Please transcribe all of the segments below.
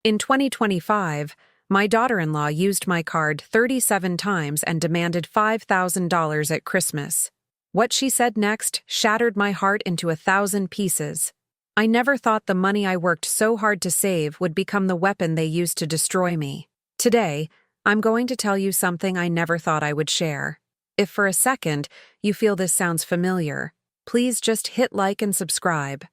In 2025, my daughter-in-law used my card 37 times and demanded $5,000 at Christmas. What she said next shattered my heart into 1,000 pieces. I never thought the money I worked so hard to save would become the weapon they used to destroy me. Today, I'm going to tell you something I never thought I would share. If for a second you feel this sounds familiar, please just hit like and subscribe.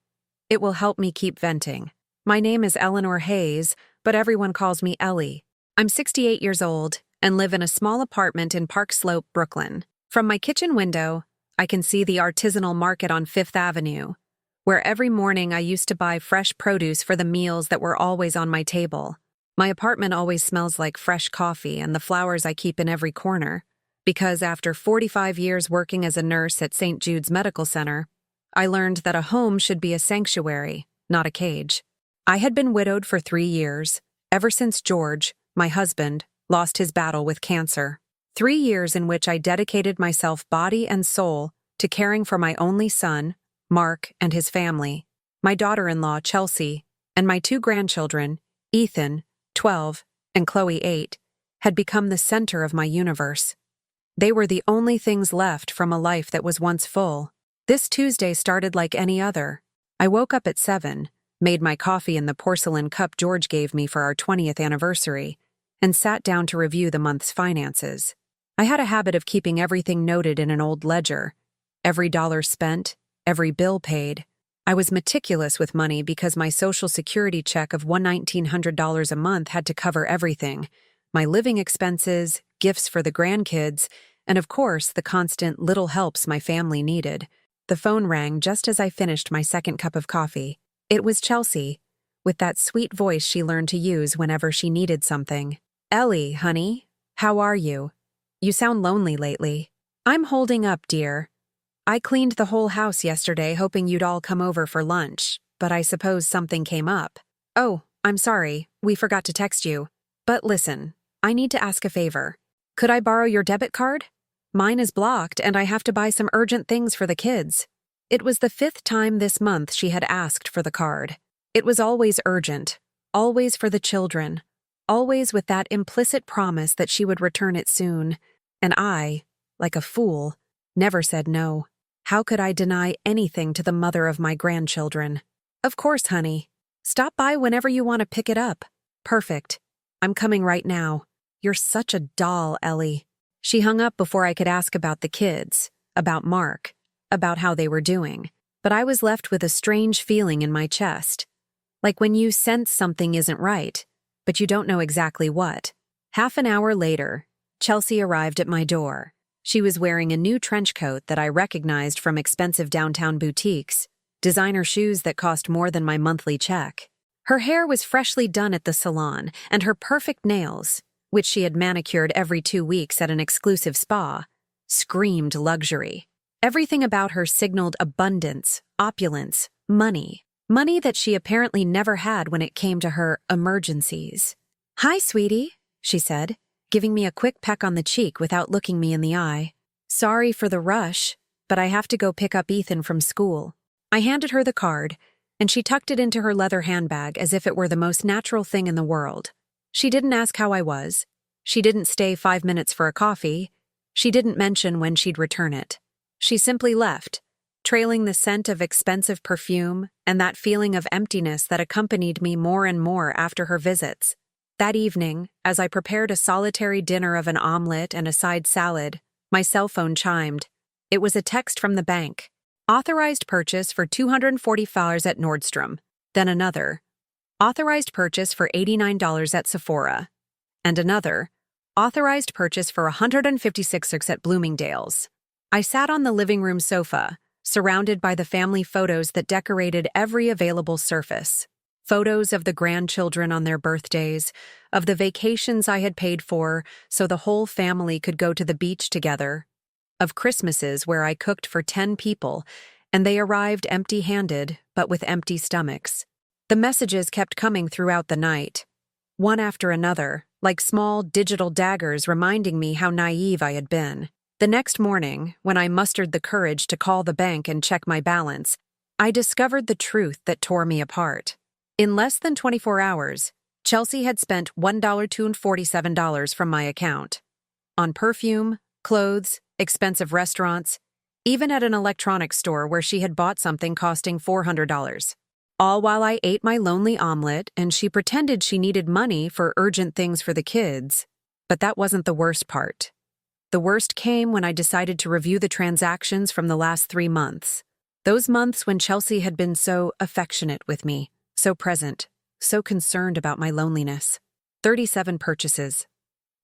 It will help me keep venting. My name is Eleanor Hayes, but everyone calls me Ellie. I'm 68 years old and live in a small apartment in Park Slope, Brooklyn. From my kitchen window, I can see the artisanal market on Fifth Avenue, where every morning I used to buy fresh produce for the meals that were always on my table. My apartment always smells like fresh coffee and the flowers I keep in every corner, because after 45 years working as a nurse at St. Jude's Medical Center, I learned that a home should be a sanctuary, not a cage. I had been widowed for 3 years, ever since George, my husband, lost his battle with cancer. 3 years in which I dedicated myself body and soul to caring for my only son, Mark, and his family, my daughter-in-law, Chelsea, and my 2 grandchildren, Ethan, 12, and Chloe, 8, had become the center of my universe. They were the only things left from a life that was once full. This Tuesday started like any other. I woke up at 7, made my coffee in the porcelain cup George gave me for our 20th anniversary, and sat down to review the month's finances. I had a habit of keeping everything noted in an old ledger. Every dollar spent, every bill paid. I was meticulous with money because my Social Security check of $1,900 a month had to cover everything: my living expenses, gifts for the grandkids, and of course the constant little helps my family needed. The phone rang just as I finished my second cup of coffee. It was Chelsea, with that sweet voice she learned to use whenever she needed something. "Ellie, honey, how are you? You sound lonely lately." "I'm holding up, dear. I cleaned the whole house yesterday hoping you'd all come over for lunch, but I suppose something came up." "Oh, I'm sorry, we forgot to text you. But listen, I need to ask a favor. Could I borrow your debit card? Mine is blocked and I have to buy some urgent things for the kids." It was the 5th time this month she had asked for the card. It was always urgent, always for the children, always with that implicit promise that she would return it soon. And I, like a fool, never said no. How could I deny anything to the mother of my grandchildren? "Of course, honey. Stop by whenever you want to pick it up." "Perfect. I'm coming right now." "You're such a doll, Ellie." She hung up before I could ask about the kids, about Mark, about how they were doing. But I was left with a strange feeling in my chest, like when you sense something isn't right, but you don't know exactly what. Half an hour later, Chelsea arrived at my door. She was wearing a new trench coat that I recognized from expensive downtown boutiques, designer shoes that cost more than my monthly check. Her hair was freshly done at the salon, and her perfect nails, which she had manicured every 2 weeks at an exclusive spa, screamed luxury. Everything about her signaled abundance, opulence, money. Money that she apparently never had when it came to her emergencies. "Hi, sweetie," she said, giving me a quick peck on the cheek without looking me in the eye. "Sorry for the rush, but I have to go pick up Ethan from school." I handed her the card, and she tucked it into her leather handbag as if it were the most natural thing in the world. She didn't ask how I was. She didn't stay 5 minutes for a coffee. She didn't mention when she'd return it. She simply left, trailing the scent of expensive perfume and that feeling of emptiness that accompanied me more and more after her visits. That evening, as I prepared a solitary dinner of an omelet and a side salad, my cell phone chimed. It was a text from the bank. Authorized purchase for $240 at Nordstrom. Then another. Authorized purchase for $89 at Sephora. And another. Authorized purchase for $156 at Bloomingdale's. I sat on the living room sofa, surrounded by the family photos that decorated every available surface. Photos of the grandchildren on their birthdays, of the vacations I had paid for so the whole family could go to the beach together, of Christmases where I cooked for 10 people and they arrived empty-handed but with empty stomachs. The messages kept coming throughout the night, one after another, like small digital daggers reminding me how naive I had been. The next morning, when I mustered the courage to call the bank and check my balance, I discovered the truth that tore me apart. In less than 24 hours, Chelsea had spent $1.47 from my account. On perfume, clothes, expensive restaurants, even at an electronics store where she had bought something costing $400. All while I ate my lonely omelet and she pretended she needed money for urgent things for the kids. But that wasn't the worst part. The worst came when I decided to review the transactions from the last 3 months. Those months when Chelsea had been so affectionate with me, so present, so concerned about my loneliness. 37 purchases.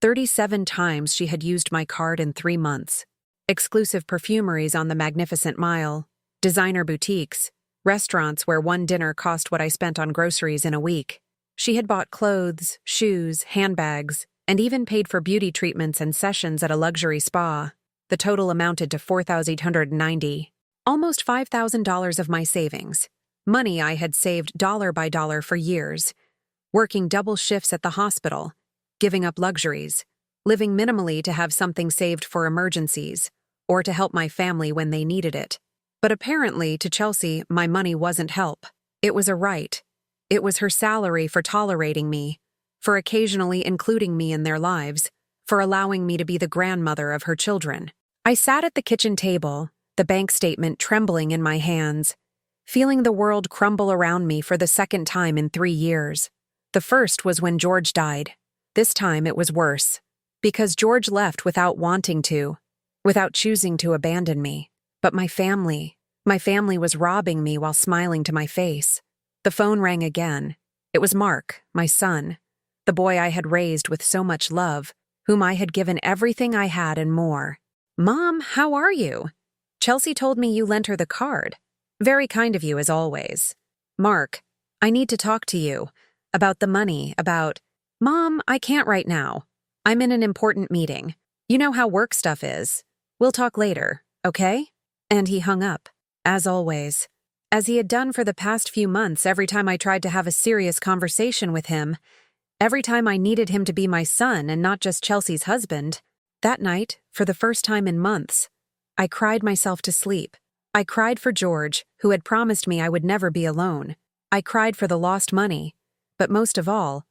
37 times she had used my card in 3 months. Exclusive perfumeries on the Magnificent Mile, designer boutiques, restaurants where one dinner cost what I spent on groceries in a week. She had bought clothes, shoes, handbags, and even paid for beauty treatments and sessions at a luxury spa. The total amounted to $4,890. Almost $5,000 of my savings. Money I had saved dollar by dollar for years. Working double shifts at the hospital, giving up luxuries, living minimally to have something saved for emergencies, or to help my family when they needed it. But apparently, to Chelsea, my money wasn't help. It was a right. It was her salary for tolerating me, for occasionally including me in their lives, for allowing me to be the grandmother of her children. I sat at the kitchen table, the bank statement trembling in my hands, feeling the world crumble around me for the second time in 3 years. The first was when George died. This time it was worse, because George left without wanting to, without choosing to abandon me. But my family was robbing me while smiling to my face. The phone rang again. It was Mark, my son, the boy I had raised with so much love, whom I had given everything I had and more. "Mom, how are you? Chelsea told me you lent her the card. Very kind of you, as always. Mark, I need to talk to you. About the money, about—" "Mom, I can't right now. I'm in an important meeting. You know how work stuff is. We'll talk later, okay?" And he hung up, as always. As he had done for the past few months every time I tried to have a serious conversation with him, every time I needed him to be my son and not just Chelsea's husband. That night, for the first time in months, I cried myself to sleep. I cried for George, who had promised me I would never be alone. I cried for the lost money. But most of all,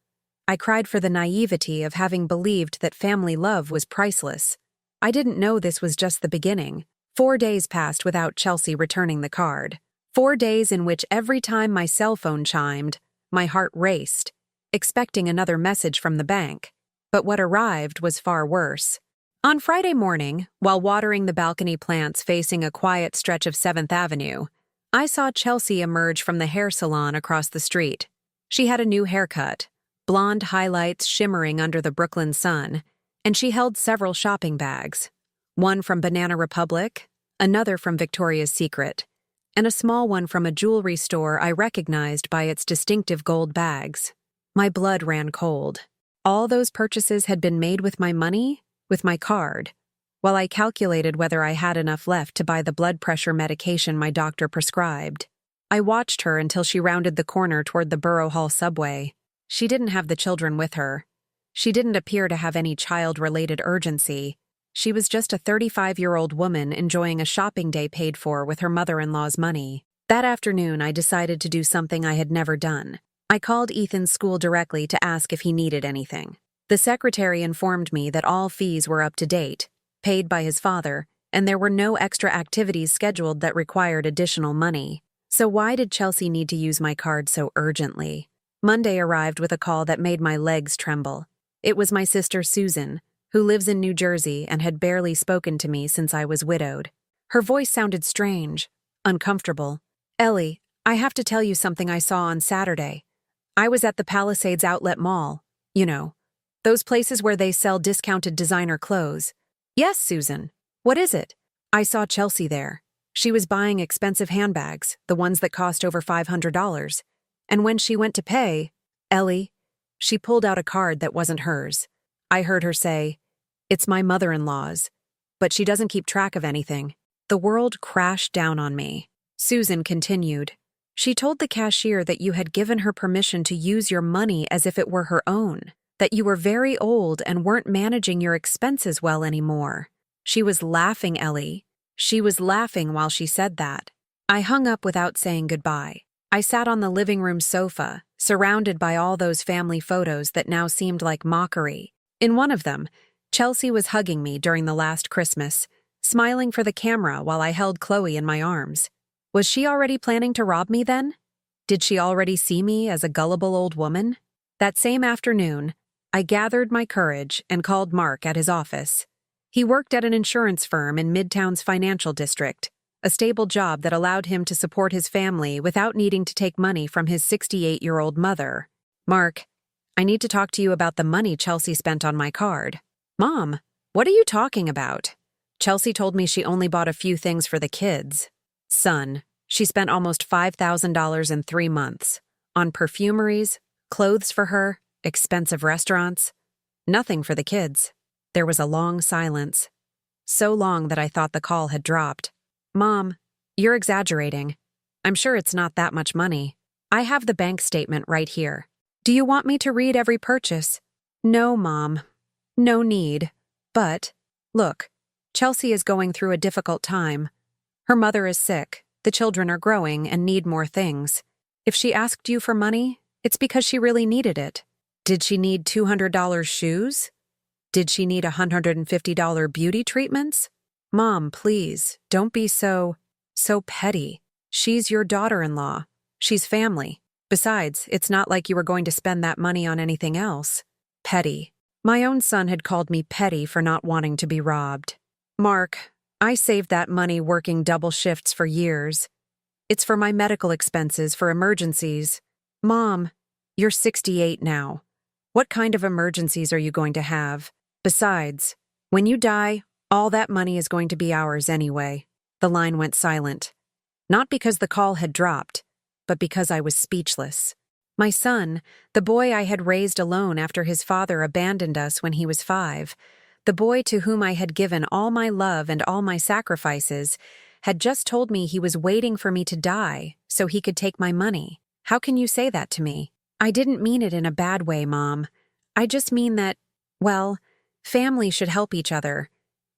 I cried for the naivety of having believed that family love was priceless. I didn't know this was just the beginning. 4 days passed without Chelsea returning the card. 4 days in which every time my cell phone chimed, my heart raced, expecting another message from the bank. But what arrived was far worse. On Friday morning, while watering the balcony plants facing a quiet stretch of 7th Avenue, I saw Chelsea emerge from the hair salon across the street. She had a new haircut, blonde highlights shimmering under the Brooklyn sun, and she held several shopping bags. One from Banana Republic, another from Victoria's Secret, and a small one from a jewelry store I recognized by its distinctive gold bags. My blood ran cold. All those purchases had been made with my money, with my card, while I calculated whether I had enough left to buy the blood pressure medication my doctor prescribed. I watched her until she rounded the corner toward the Borough Hall subway. She didn't have the children with her. She didn't appear to have any child-related urgency. She was just a 35-year-old woman enjoying a shopping day paid for with her mother-in-law's money. That afternoon, I decided to do something I had never done. I called Ethan's school directly to ask if he needed anything. The secretary informed me that all fees were up to date, paid by his father, and there were no extra activities scheduled that required additional money. So why did Chelsea need to use my card so urgently? Monday arrived with a call that made my legs tremble. It was my sister Susan, who lives in New Jersey and had barely spoken to me since I was widowed. Her voice sounded strange, uncomfortable. "Ellie, I have to tell you something I saw on Saturday. I was at the Palisades Outlet Mall. You know, those places where they sell discounted designer clothes." "Yes, Susan. What is it?" "I saw Chelsea there. She was buying expensive handbags, the ones that cost over $500. And when she went to pay, Ellie, she pulled out a card that wasn't hers. I heard her say, 'It's my mother-in-law's, but she doesn't keep track of anything.'" The world crashed down on me. Susan continued, "She told the cashier that you had given her permission to use your money as if it were her own, that you were very old and weren't managing your expenses well anymore." She was laughing, Ellie. She was laughing while she said that. I hung up without saying goodbye. I sat on the living room sofa, surrounded by all those family photos that now seemed like mockery. In one of them, Chelsea was hugging me during the last Christmas, smiling for the camera while I held Chloe in my arms. Was she already planning to rob me then? Did she already see me as a gullible old woman? That same afternoon, I gathered my courage and called Mark at his office. He worked at an insurance firm in Midtown's financial district, a stable job that allowed him to support his family without needing to take money from his 68-year-old mother. "Mark, I need to talk to you about the money Chelsea spent on my card." "Mom, what are you talking about?" "Chelsea told me she only bought a few things for the kids." "Son, she spent almost $5,000 in 3 months. On perfumeries, clothes for her, expensive restaurants. Nothing for the kids." There was a long silence. So long that I thought the call had dropped. "Mom, you're exaggerating. I'm sure it's not that much money. I have the bank statement right here. Do you want me to read every purchase?" "No, Mom. No need. But, look, Chelsea is going through a difficult time. Her mother is sick, the children are growing and need more things. If she asked you for money, it's because she really needed it. Did she need $200 shoes? Did she need $150 beauty treatments? Mom, please, don't be so petty. She's your daughter-in-law. She's family. Besides, it's not like you were going to spend that money on anything else." Petty. My own son had called me petty for not wanting to be robbed. "Mark, I saved that money working double shifts for years. It's for my medical expenses, for emergencies." "Mom, you're 68 now. What kind of emergencies are you going to have? Besides, when you die, all that money is going to be ours anyway." The line went silent. Not because the call had dropped, but because I was speechless. My son, the boy I had raised alone after his father abandoned us when he was 5, the boy to whom I had given all my love and all my sacrifices, had just told me he was waiting for me to die so he could take my money. How can you say that to me? "I didn't mean it in a bad way, Mom. I just mean that, well, family should help each other.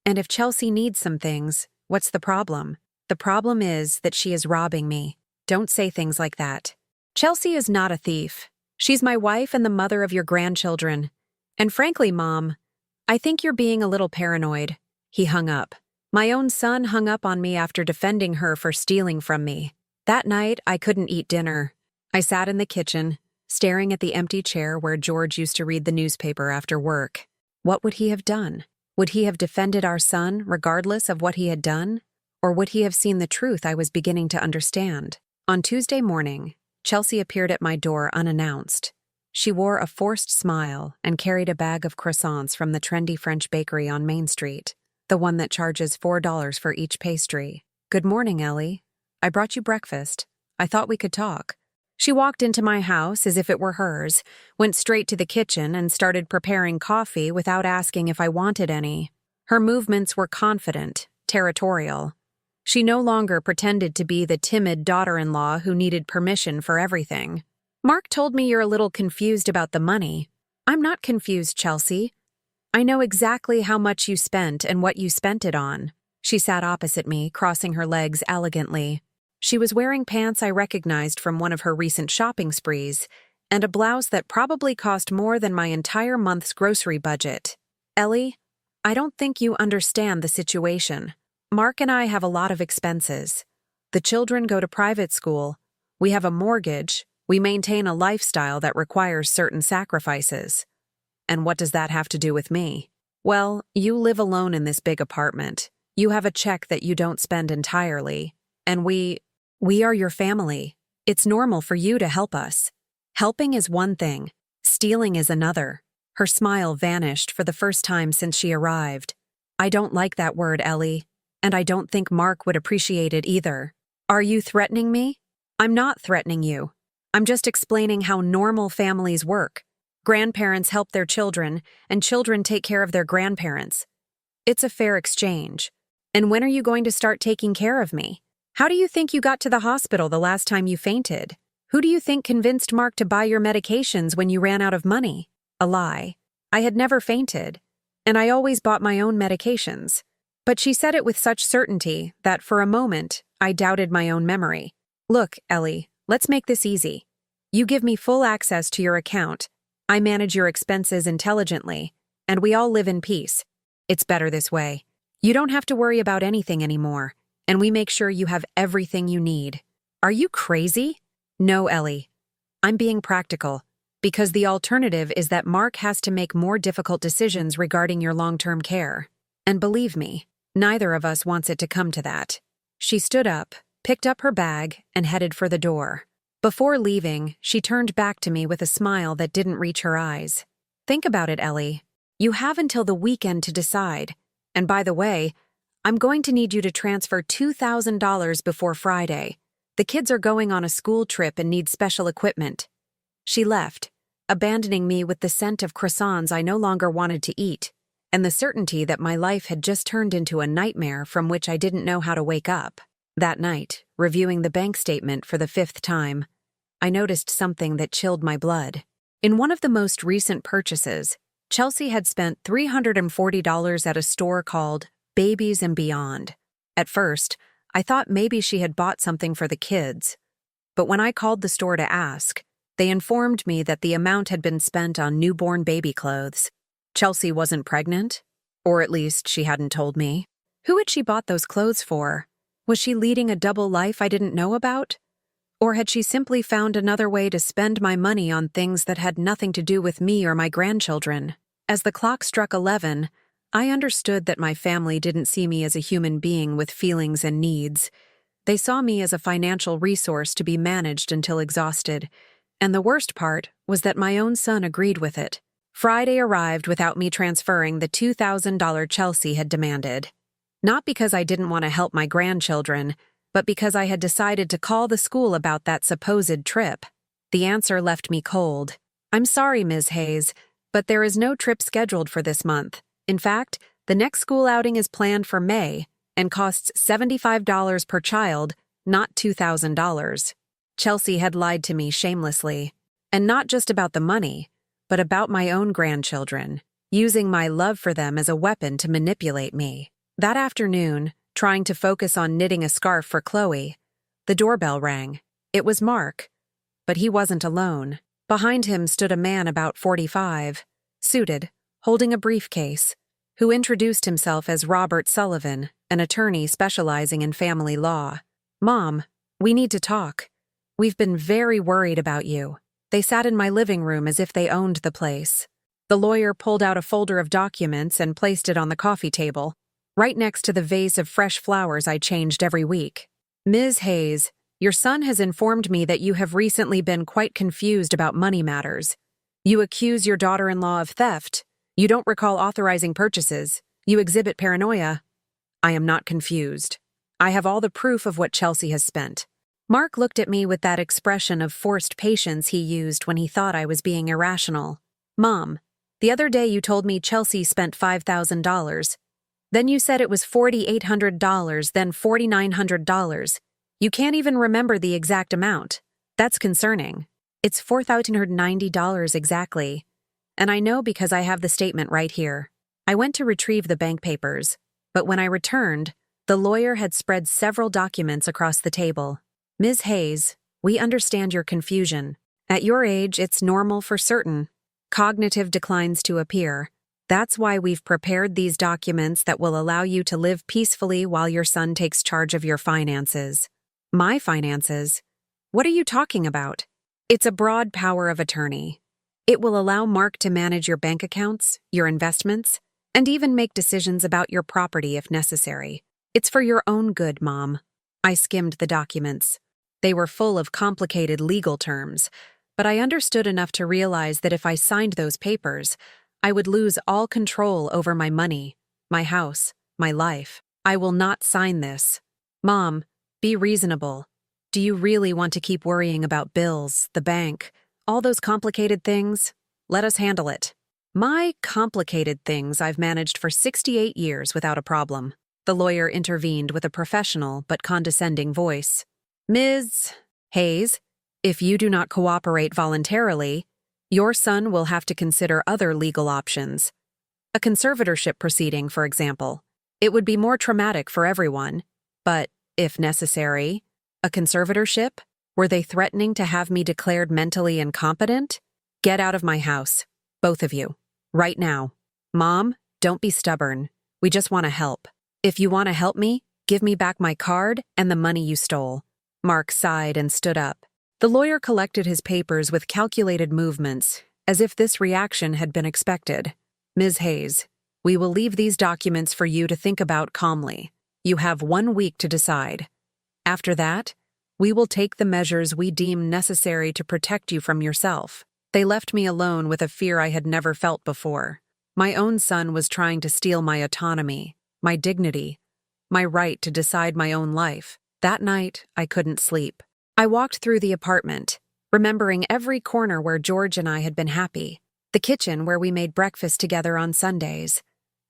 And if Chelsea needs some things, what's the problem? The problem is that she is robbing me." "Don't say things like that. Chelsea is not a thief. She's my wife and the mother of your grandchildren. And frankly, Mom, I think you're being a little paranoid." He hung up. My own son hung up on me after defending her for stealing from me. That night, I couldn't eat dinner. I sat in the kitchen, staring at the empty chair where George used to read the newspaper after work. What would he have done? Would he have defended our son regardless of what he had done? Or would he have seen the truth I was beginning to understand? On Tuesday morning, Chelsea appeared at my door unannounced. She wore a forced smile and carried a bag of croissants from the trendy French bakery on Main Street, the one that charges $4 for each pastry. "Good morning, Ellie. I brought you breakfast. I thought we could talk." She walked into my house as if it were hers, went straight to the kitchen and started preparing coffee without asking if I wanted any. Her movements were confident, territorial. She no longer pretended to be the timid daughter-in-law who needed permission for everything. "Mark told me you're a little confused about the money." "I'm not confused, Chelsea. I know exactly how much you spent and what you spent it on." She sat opposite me, crossing her legs elegantly. She was wearing pants I recognized from one of her recent shopping sprees, and a blouse that probably cost more than my entire month's grocery budget. "Ellie, I don't think you understand the situation. Mark and I have a lot of expenses. The children go to private school. We have a mortgage. We maintain a lifestyle that requires certain sacrifices. And what does that have to do with me? Well, you live alone in this big apartment. You have a check that you don't spend entirely. And we are your family. It's normal for you to help us. Helping is one thing. Stealing is another." Her smile vanished for the first time since she arrived. "I don't like that word, Ellie. And I don't think Mark would appreciate it either." "Are you threatening me?" "I'm not threatening you. I'm just explaining how normal families work. Grandparents help their children, and children take care of their grandparents. It's a fair exchange. And when are you going to start taking care of me? How do you think you got to the hospital the last time you fainted? Who do you think convinced Mark to buy your medications when you ran out of money?" A lie. I had never fainted, and I always bought my own medications. But she said it with such certainty that for a moment I doubted my own memory. "Look, Ellie, Let's make this easy. You give me full access to your account, I manage your expenses intelligently, and we all live in peace. It's better this way. You don't have to worry about anything anymore, and we make sure you have everything you need. Are you crazy? No, Ellie. I'm being practical, because the alternative is that Mark has to make more difficult decisions regarding your long-term care. And believe me, neither of us wants it to come to that. She stood up, picked up her bag, and headed for the door. Before leaving, she turned back to me with a smile that didn't reach her eyes. Think about it, Ellie. You have until the weekend to decide. And by the way, I'm going to need you to transfer $2,000 before Friday. The kids are going on a school trip and need special equipment. She left, abandoning me with the scent of croissants I no longer wanted to eat, and the certainty that my life had just turned into a nightmare from which I didn't know how to wake up. That night, reviewing the bank statement for the 5th time, I noticed something that chilled my blood. In one of the most recent purchases, Chelsea had spent $340 at a store called Babies and Beyond. At first, I thought maybe she had bought something for the kids. But when I called the store to ask, they informed me that the amount had been spent on newborn baby clothes. Chelsea wasn't pregnant, or at least she hadn't told me. Who had she bought those clothes for? Was she leading a double life I didn't know about? Or had she simply found another way to spend my money on things that had nothing to do with me or my grandchildren? As the clock struck 11, I understood that my family didn't see me as a human being with feelings and needs. They saw me as a financial resource to be managed until exhausted, and the worst part was that my own son agreed with it. Friday arrived without me transferring the $2,000 Chelsea had demanded. Not because I didn't want to help my grandchildren, but because I had decided to call the school about that supposed trip. The answer left me cold. I'm sorry, Ms. Hayes, but there is no trip scheduled for this month. In fact, the next school outing is planned for May and costs $75 per child, not $2,000. Chelsea had lied to me shamelessly, and not just about the money, but about my own grandchildren, using my love for them as a weapon to manipulate me. That afternoon, trying to focus on knitting a scarf for Chloe, the doorbell rang. It was Mark, but he wasn't alone. Behind him stood a man about 45, suited, holding a briefcase, who introduced himself as Robert Sullivan, an attorney specializing in family law. Mom, we need to talk. We've been very worried about you. They sat in my living room as if they owned the place. The lawyer pulled out a folder of documents and placed it on the coffee table, right next to the vase of fresh flowers I changed every week. Ms. Hayes, your son has informed me that you have recently been quite confused about money matters. You accuse your daughter-in-law of theft. You don't recall authorizing purchases. You exhibit paranoia. I am not confused. I have all the proof of what Chelsea has spent. Mark looked at me with that expression of forced patience he used when he thought I was being irrational. Mom, the other day you told me Chelsea spent $5,000. Then you said it was $4,800, then $4,900. You can't even remember the exact amount. That's concerning. It's $4,990 exactly. And I know because I have the statement right here. I went to retrieve the bank papers, but when I returned, the lawyer had spread several documents across the table. Ms. Hayes, we understand your confusion. At your age, it's normal for certain cognitive declines to appear. That's why we've prepared these documents that will allow you to live peacefully while your son takes charge of your finances. My finances? What are you talking about? It's a broad power of attorney. It will allow Mark to manage your bank accounts, your investments, and even make decisions about your property if necessary. It's for your own good, Mom. I skimmed the documents. They were full of complicated legal terms, but I understood enough to realize that if I signed those papers, I would lose all control over my money, my house, my life. I will not sign this. Mom, be reasonable. Do you really want to keep worrying about bills, the bank, all those complicated things? Let us handle it. My complicated things I've managed for 68 years without a problem. The lawyer intervened with a professional but condescending voice. Ms. Hayes, if you do not cooperate voluntarily, your son will have to consider other legal options. A conservatorship proceeding, for example. It would be more traumatic for everyone, but, if necessary, a conservatorship? Were they threatening to have me declared mentally incompetent? Get out of my house, both of you, right now. Mom, don't be stubborn. We just want to help. If you want to help me, give me back my card and the money you stole. Mark sighed and stood up. The lawyer collected his papers with calculated movements, as if this reaction had been expected. Ms. Hayes, we will leave these documents for you to think about calmly. You have 1 week to decide. After that, we will take the measures we deem necessary to protect you from yourself. They left me alone with a fear I had never felt before. My own son was trying to steal my autonomy, my dignity, my right to decide my own life. That night, I couldn't sleep. I walked through the apartment, remembering every corner where George and I had been happy. The kitchen where we made breakfast together on Sundays.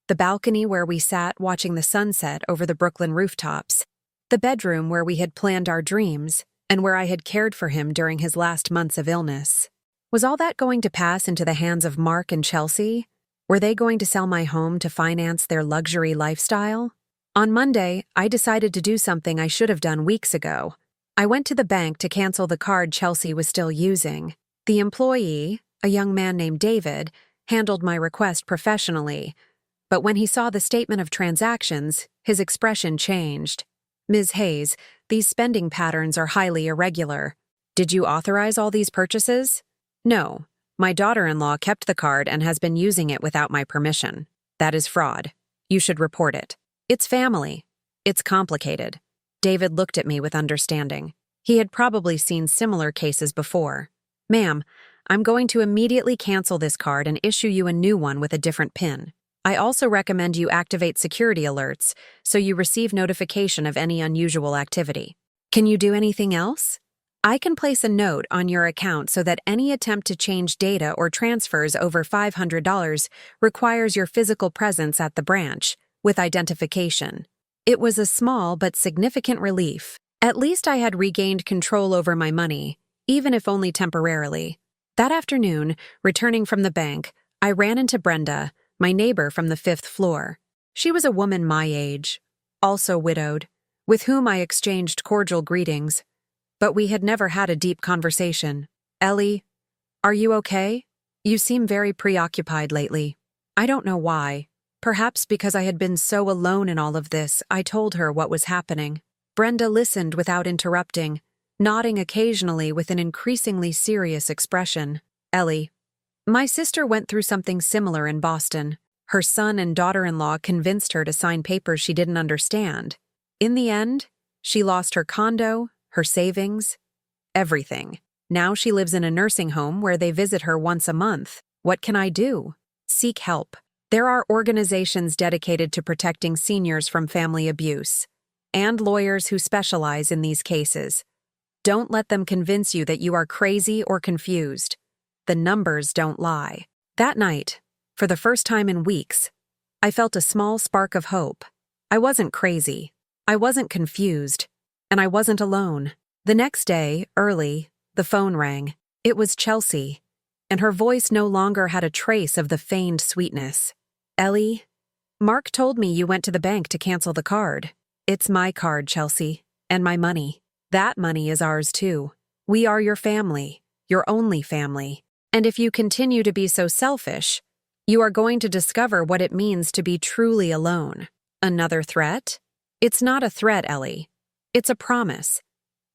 The balcony where we sat watching the sunset over the Brooklyn rooftops. The bedroom where we had planned our dreams and where I had cared for him during his last months of illness. Was all that going to pass into the hands of Mark and Chelsea? Were they going to sell my home to finance their luxury lifestyle? On Monday, I decided to do something I should have done weeks ago. I went to the bank to cancel the card Chelsea was still using. The employee, a young man named David, handled my request professionally, but when he saw the statement of transactions, his expression changed. Ms. Hayes, these spending patterns are highly irregular. Did you authorize all these purchases? No. My daughter-in-law kept the card and has been using it without my permission. That is fraud. You should report it. It's family. It's complicated. David looked at me with understanding. He had probably seen similar cases before. Ma'am, I'm going to immediately cancel this card and issue you a new one with a different PIN. I also recommend you activate security alerts so you receive notification of any unusual activity. Can you do anything else? I can place a note on your account so that any attempt to change data or transfers over $500 requires your physical presence at the branch, with identification. It was a small but significant relief. At least I had regained control over my money, even if only temporarily. That afternoon, returning from the bank, I ran into Brenda, my neighbor from the 5th floor. She was a woman my age, also widowed, with whom I exchanged cordial greetings. But we had never had a deep conversation. Ellie, are you okay? You seem very preoccupied lately. I don't know why. Perhaps because I had been so alone in all of this, I told her what was happening. Brenda listened without interrupting, nodding occasionally with an increasingly serious expression. Ellie, my sister went through something similar in Boston. Her son and daughter-in-law convinced her to sign papers she didn't understand. In the end, she lost her condo, her savings, everything. Now she lives in a nursing home where they visit her once a month. What can I do? Seek help. There are organizations dedicated to protecting seniors from family abuse, and lawyers who specialize in these cases. Don't let them convince you that you are crazy or confused. The numbers don't lie. That night, for the first time in weeks, I felt a small spark of hope. I wasn't crazy. I wasn't confused. And I wasn't alone. The next day, early, the phone rang. It was Chelsea, and her voice no longer had a trace of the feigned sweetness. Ellie, Mark told me you went to the bank to cancel the card. It's my card, Chelsea, and my money. That money is ours too. We are your family, your only family. And if you continue to be so selfish, you are going to discover what it means to be truly alone. Another threat? It's not a threat, Ellie. It's a promise.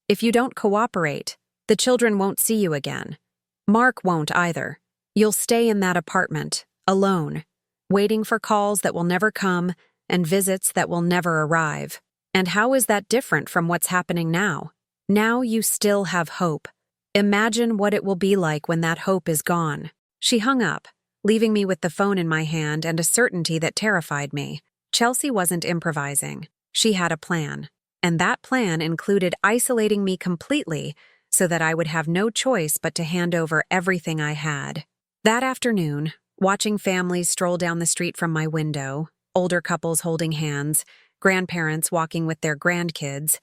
If you don't cooperate, the children won't see you again. Mark won't either. You'll stay in that apartment, alone, waiting for calls that will never come and visits that will never arrive. And how is that different from what's happening now? Now you still have hope. Imagine what it will be like when that hope is gone. She hung up, leaving me with the phone in my hand and a certainty that terrified me. Chelsea wasn't improvising. She had a plan. And that plan included isolating me completely so that I would have no choice but to hand over everything I had. That afternoon, watching families stroll down the street from my window, older couples holding hands, grandparents walking with their grandkids,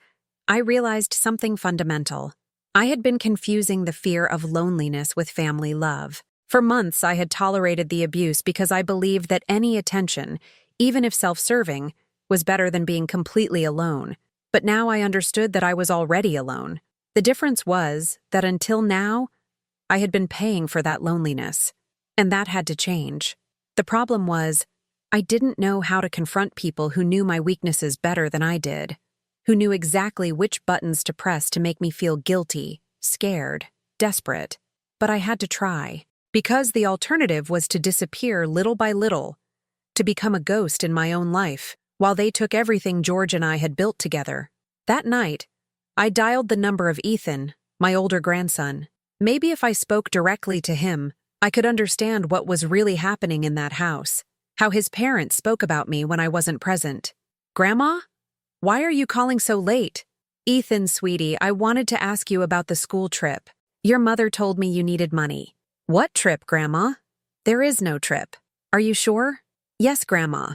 I realized something fundamental. I had been confusing the fear of loneliness with family love. For months, I had tolerated the abuse because I believed that any attention, even if self-serving, was better than being completely alone. But now I understood that I was already alone. The difference was that until now, I had been paying for that loneliness, and that had to change. The problem was, I didn't know how to confront people who knew my weaknesses better than I did, who knew exactly which buttons to press to make me feel guilty, scared, desperate. But I had to try, because the alternative was to disappear little by little, to become a ghost in my own life, while they took everything George and I had built together. That night, I dialed the number of Ethan, my older grandson. Maybe if I spoke directly to him, I could understand what was really happening in that house, how his parents spoke about me when I wasn't present. "Grandma? Why are you calling so late?" "Ethan, sweetie, I wanted to ask you about the school trip. Your mother told me you needed money." "What trip, Grandma?" "There is no trip." "Are you sure?" "Yes, Grandma.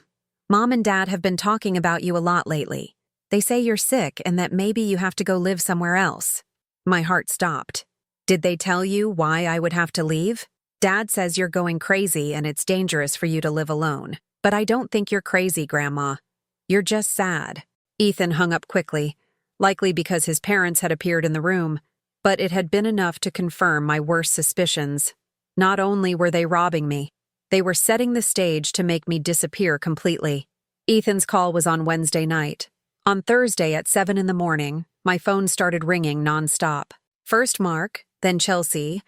Mom and Dad have been talking about you a lot lately. They say you're sick and that maybe you have to go live somewhere else." My heart stopped. "Did they tell you why I would have to leave?" "Dad says you're going crazy and it's dangerous for you to live alone. But I don't think you're crazy, Grandma. You're just sad." Ethan hung up quickly, likely because his parents had appeared in the room, but it had been enough to confirm my worst suspicions. Not only were they robbing me, they were setting the stage to make me disappear completely. Ethan's call was on Wednesday night. On Thursday at 7 in the morning, my phone started ringing nonstop. First Mark, then Chelsea,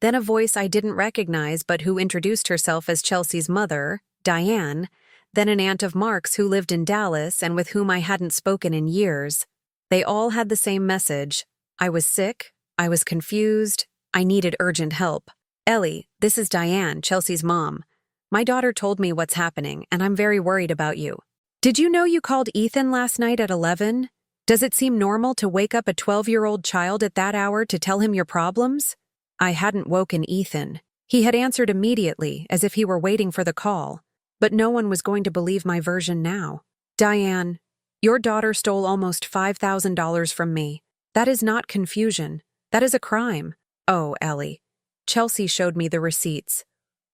then a voice I didn't recognize but who introduced herself as Chelsea's mother, Diane, then an aunt of Mark's who lived in Dallas and with whom I hadn't spoken in years. They all had the same message. I was sick, I was confused, I needed urgent help. "Ellie, this is Diane, Chelsea's mom. My daughter told me what's happening, and I'm very worried about you. Did you know you called Ethan last night at 11? Does it seem normal to wake up a 12-year-old child at that hour to tell him your problems?" I hadn't woken Ethan. He had answered immediately, as if he were waiting for the call. But no one was going to believe my version now. "Diane, your daughter stole almost $5,000 from me. That is not confusion. That is a crime." "Oh, Ellie." Chelsea showed me the receipts.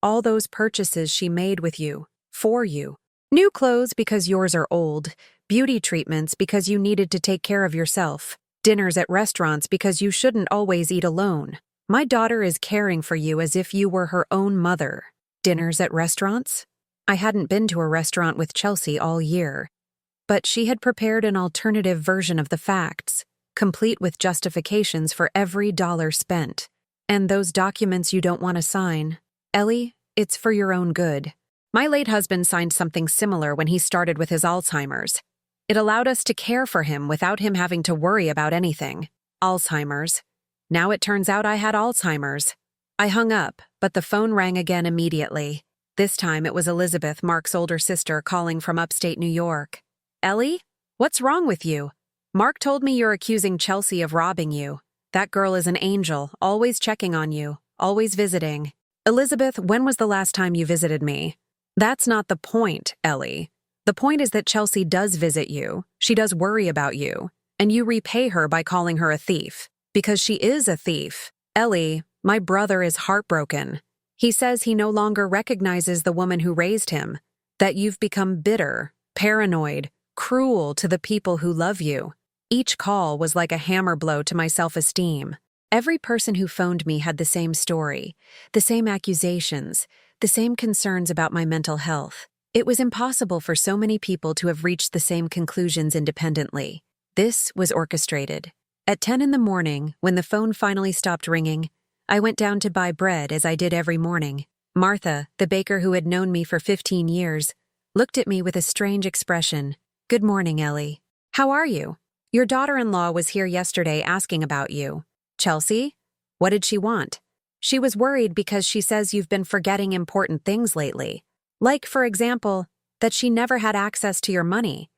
"All those purchases she made with you, for you. New clothes because yours are old, beauty treatments because you needed to take care of yourself, dinners at restaurants because you shouldn't always eat alone. My daughter is caring for you as if you were her own mother." Dinners at restaurants? I hadn't been to a restaurant with Chelsea all year. But she had prepared an alternative version of the facts, complete with justifications for every dollar spent. "And those documents you don't want to sign. Ellie, it's for your own good. My late husband signed something similar when he started with his Alzheimer's. It allowed us to care for him without him having to worry about anything. Alzheimer's. Now it turns out I had Alzheimer's." I hung up, but the phone rang again immediately. This time it was Elizabeth, Mark's older sister, calling from upstate New York. "Ellie? What's wrong with you? Mark told me you're accusing Chelsea of robbing you. That girl is an angel, always checking on you, always visiting." "Elizabeth, when was the last time you visited me?" "That's not the point, Ellie. The point is that Chelsea does visit you, she does worry about you, and you repay her by calling her a thief. Because she is a thief. Ellie, my brother is heartbroken. He says he no longer recognizes the woman who raised him, that you've become bitter, paranoid, cruel to the people who love you." Each call was like a hammer blow to my self-esteem. Every person who phoned me had the same story, the same accusations, the same concerns about my mental health. It was impossible for so many people to have reached the same conclusions independently. This was orchestrated. At 10 in the morning, when the phone finally stopped ringing, I went down to buy bread as I did every morning. Martha, the baker who had known me for 15 years, looked at me with a strange expression. "Good morning, Ellie. How are you? Your daughter-in-law was here yesterday asking about you." "Chelsea? What did she want?" "She was worried because she says you've been forgetting important things lately. Like, for example, that she never had access to your money.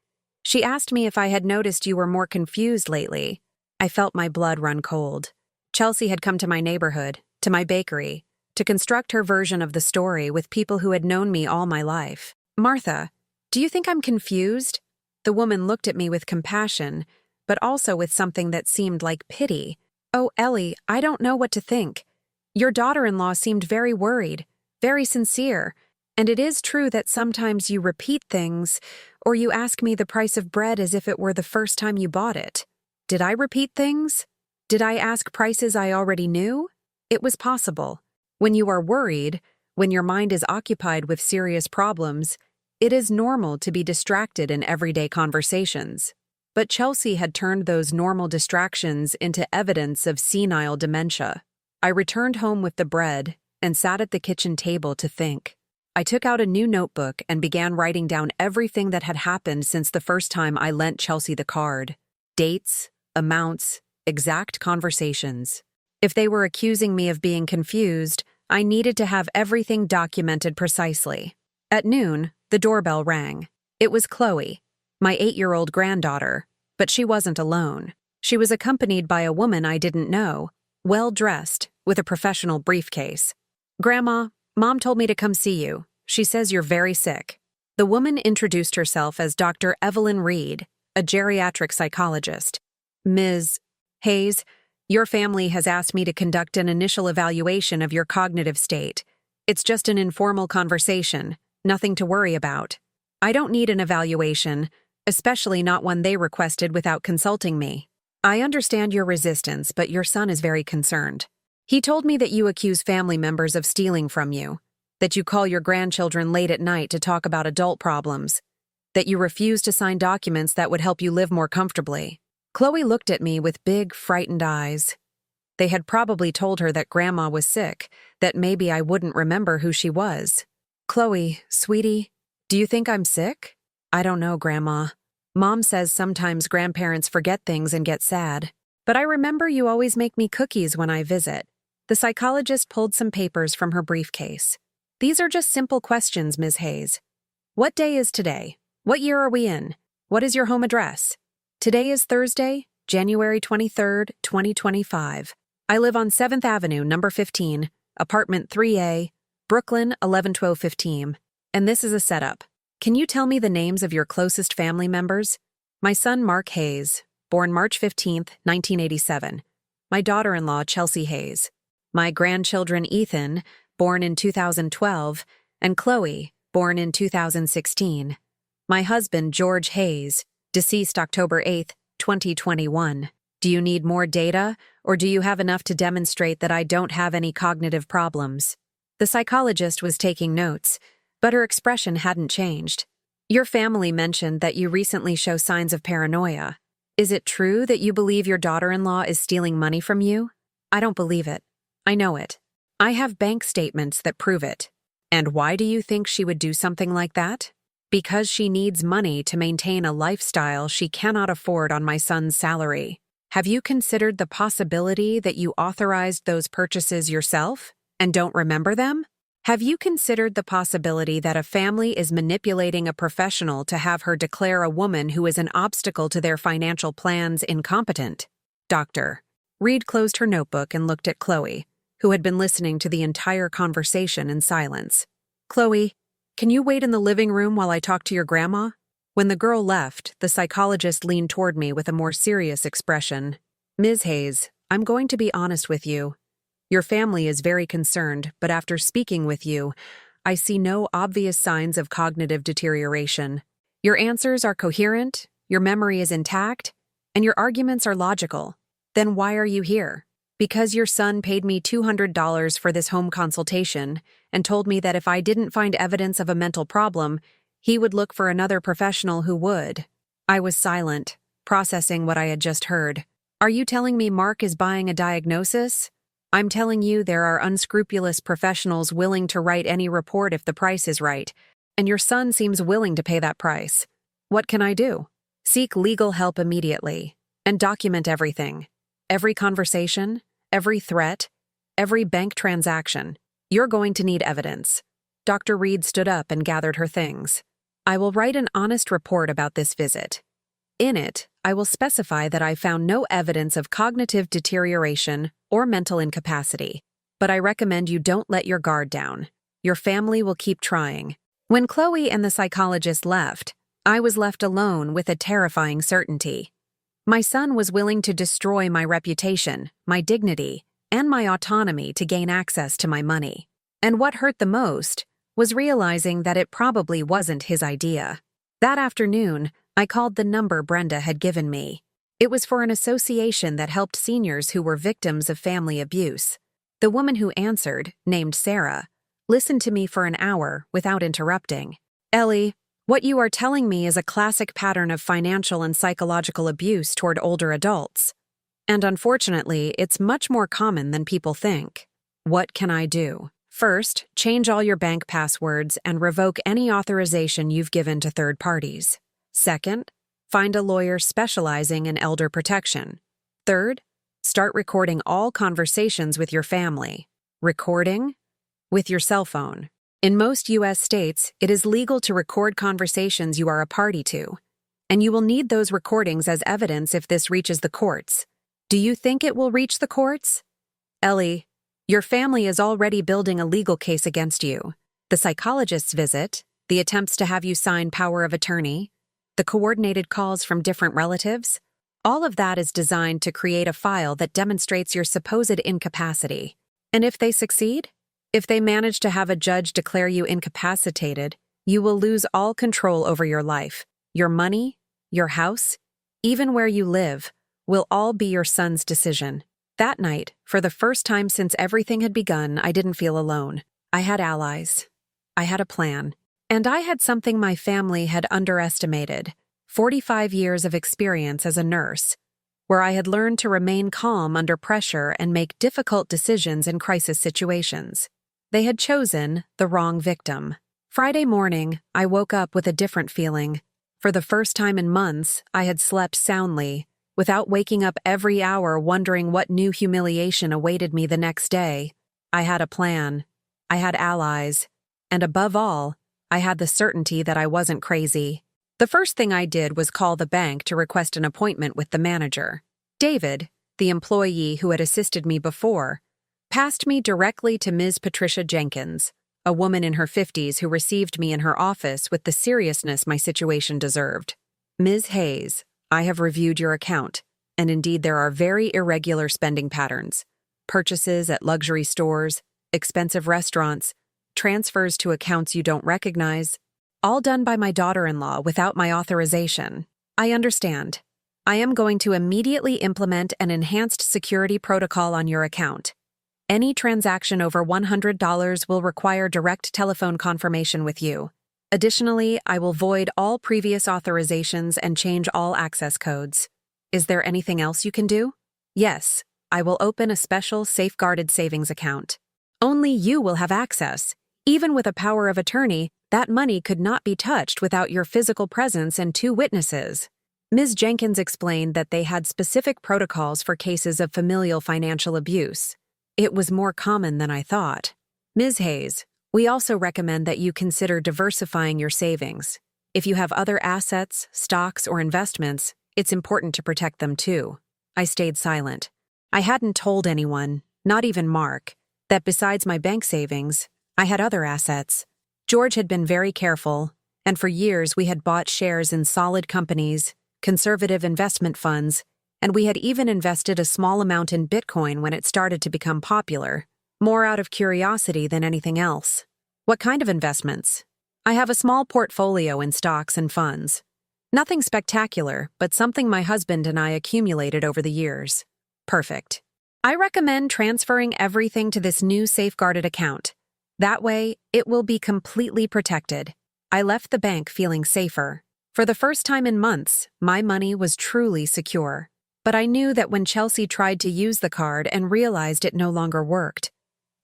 She asked me if I had noticed you were more confused lately." I felt my blood run cold. Chelsea had come to my neighborhood, to my bakery, to construct her version of the story with people who had known me all my life. "Martha, do you think I'm confused?" The woman looked at me with compassion, but also with something that seemed like pity. "Oh, Ellie, I don't know what to think. Your daughter-in-law seemed very worried, very sincere, and it is true that sometimes you repeat things, or you ask me the price of bread as if it were the first time you bought it." "Did I repeat things?" Did I ask prices I already knew? It was possible. When you are worried, when your mind is occupied with serious problems, it is normal to be distracted in everyday conversations. But Chelsea had turned those normal distractions into evidence of senile dementia. I returned home with the bread and sat at the kitchen table to think. I took out a new notebook and began writing down everything that had happened since the first time I lent Chelsea the card. Dates, amounts, exact conversations. If they were accusing me of being confused, I needed to have everything documented precisely. At noon, the doorbell rang. It was Chloe, my 8-year-old granddaughter, but she wasn't alone. She was accompanied by a woman I didn't know, well-dressed, with a professional briefcase. "Grandma, Mom told me to come see you. She says you're very sick." The woman introduced herself as Dr. Evelyn Reed, a geriatric psychologist. "Ms. Hayes, your family has asked me to conduct an initial evaluation of your cognitive state. It's just an informal conversation, nothing to worry about. I don't need an evaluation, especially not one they requested without consulting me. I understand your resistance, but your son is very concerned. He told me that you accuse family members of stealing from you, that you call your grandchildren late at night to talk about adult problems, that you refuse to sign documents that would help you live more comfortably." Chloe looked at me with big, frightened eyes. They had probably told her that Grandma was sick, that maybe I wouldn't remember who she was. "Chloe, sweetie, do you think I'm sick?" "I don't know, Grandma. Mom says sometimes grandparents forget things and get sad. But I remember you always make me cookies when I visit." The psychologist pulled some papers from her briefcase. "These are just simple questions, Ms. Hayes. What day is today? What year are we in? What is your home address? Today is Thursday, January 23rd, 2025. I live on 7th Avenue, number 15, apartment 3A, Brooklyn, 111215. And this is a setup. Can you tell me the names of your closest family members? My son, Mark Hayes, born March 15th, 1987. My daughter-in-law, Chelsea Hayes. My grandchildren, Ethan, born in 2012, and Chloe, born in 2016. My husband, George Hayes, deceased October 8th, 2021. Do you need more data, or do you have enough to demonstrate that I don't have any cognitive problems?" The psychologist was taking notes, but her expression hadn't changed. "Your family mentioned that you recently show signs of paranoia. Is it true that you believe your daughter-in-law is stealing money from you?" "I don't believe it. I know it. I have bank statements that prove it." "And why do you think she would do something like that?" "Because she needs money to maintain a lifestyle she cannot afford on my son's salary." "Have you considered the possibility that you authorized those purchases yourself and don't remember them? Have you considered the possibility that a family is manipulating a professional to have her declare a woman who is an obstacle to their financial plans incompetent?" "Doctor." Reed closed her notebook and looked at Chloe, who had been listening to the entire conversation in silence. "Chloe, can you wait in the living room while I talk to your grandma?" When the girl left, the psychologist leaned toward me with a more serious expression. "Ms. Hayes, I'm going to be honest with you. Your family is very concerned, but after speaking with you, I see no obvious signs of cognitive deterioration. Your answers are coherent, your memory is intact, and your arguments are logical. Then why are you here? Because your son paid me $200 for this home consultation and told me that if I didn't find evidence of a mental problem, he would look for another professional who would." I was silent, processing what I had just heard. "Are you telling me Mark is buying a diagnosis?" "I'm telling you there are unscrupulous professionals willing to write any report if the price is right, and your son seems willing to pay that price. What can I do?" "Seek legal help immediately, and document everything. Every conversation, every threat, every bank transaction. You're going to need evidence." Dr. Reed stood up and gathered her things. "I will write an honest report about this visit. In it, I will specify that I found no evidence of cognitive deterioration or mental incapacity, but I recommend you don't let your guard down. Your family will keep trying." When Chloe and the psychologist left, I was left alone with a terrifying certainty. My son was willing to destroy my reputation, my dignity, and my autonomy to gain access to my money. And what hurt the most was realizing that it probably wasn't his idea. That afternoon, I called the number Brenda had given me. It was for an association that helped seniors who were victims of family abuse. The woman who answered, named Sarah, listened to me for an hour without interrupting. Ellie, what you are telling me is a classic pattern of financial and psychological abuse toward older adults. And unfortunately, it's much more common than people think. What can I do? First, change all your bank passwords and revoke any authorization you've given to third parties. Second, find a lawyer specializing in elder protection. Third, start recording all conversations with your family. Recording? With your cell phone. In most U.S. states, it is legal to record conversations you are a party to, and you will need those recordings as evidence if this reaches the courts. Do you think it will reach the courts? Ellie, your family is already building a legal case against you. The psychologist's visit, the attempts to have you sign power of attorney, the coordinated calls from different relatives, all of that is designed to create a file that demonstrates your supposed incapacity. And if they succeed? If they manage to have a judge declare you incapacitated, you will lose all control over your life, your money, your house, even where you live, will all be your son's decision. That night, for the first time since everything had begun, I didn't feel alone. I had allies. I had a plan. And I had something my family had underestimated: 45 years of experience as a nurse, where I had learned to remain calm under pressure and make difficult decisions in crisis situations. They had chosen the wrong victim. Friday morning, I woke up with a different feeling. For the first time in months, I had slept soundly, without waking up every hour wondering what new humiliation awaited me the next day. I had a plan. I had allies. And above all, I had the certainty that I wasn't crazy. The first thing I did was call the bank to request an appointment with the manager. David, the employee who had assisted me before, passed me directly to Ms. Patricia Jenkins, a woman in her 50s who received me in her office with the seriousness my situation deserved. Ms. Hayes, I have reviewed your account, and indeed there are very irregular spending patterns. Purchases at luxury stores, expensive restaurants, transfers to accounts you don't recognize, all done by my daughter-in-law without my authorization. I understand. I am going to immediately implement an enhanced security protocol on your account. Any transaction over $100 will require direct telephone confirmation with you. Additionally, I will void all previous authorizations and change all access codes. Is there anything else you can do? Yes, I will open a special safeguarded savings account. Only you will have access. Even with a power of attorney, that money could not be touched without your physical presence and 2 witnesses. Ms. Jenkins explained that they had specific protocols for cases of familial financial abuse. It was more common than I thought. Ms. Hayes, we also recommend that you consider diversifying your savings. If you have other assets, stocks, or investments, it's important to protect them too. I stayed silent. I hadn't told anyone, not even Mark, that besides my bank savings, I had other assets. George had been very careful, and for years we had bought shares in solid companies, conservative investment funds, and we had even invested a small amount in Bitcoin when it started to become popular, more out of curiosity than anything else. What kind of investments? I have a small portfolio in stocks and funds. Nothing spectacular, but something my husband and I accumulated over the years. Perfect. I recommend transferring everything to this new safeguarded account. That way, it will be completely protected. I left the bank feeling safer. For the first time in months, my money was truly secure. But I knew that when Chelsea tried to use the card and realized it no longer worked,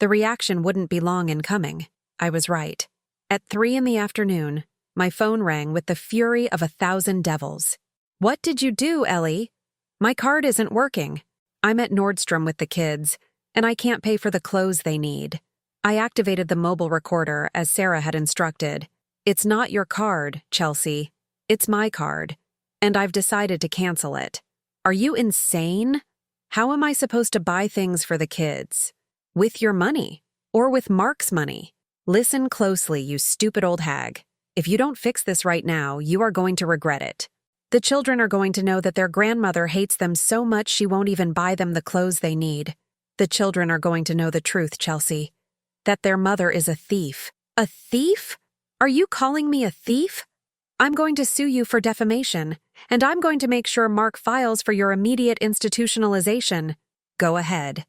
the reaction wouldn't be long in coming. I was right. At 3 p.m, my phone rang with the fury of 1,000 devils. What did you do, Ellie? My card isn't working. I'm at Nordstrom with the kids, and I can't pay for the clothes they need. I activated the mobile recorder as Sarah had instructed. It's not your card, Chelsea. It's my card, and I've decided to cancel it. Are you insane? How am I supposed to buy things for the kids? With your money, or with Mark's money? Listen closely, you stupid old hag. If you don't fix this right now, you are going to regret it. The children are going to know that their grandmother hates them so much she won't even buy them the clothes they need. The children are going to know the truth, Chelsea. That their mother is a thief. A thief? Are you calling me a thief? I'm going to sue you for defamation, And I'm going to make sure Mark files for your immediate institutionalization. Go ahead.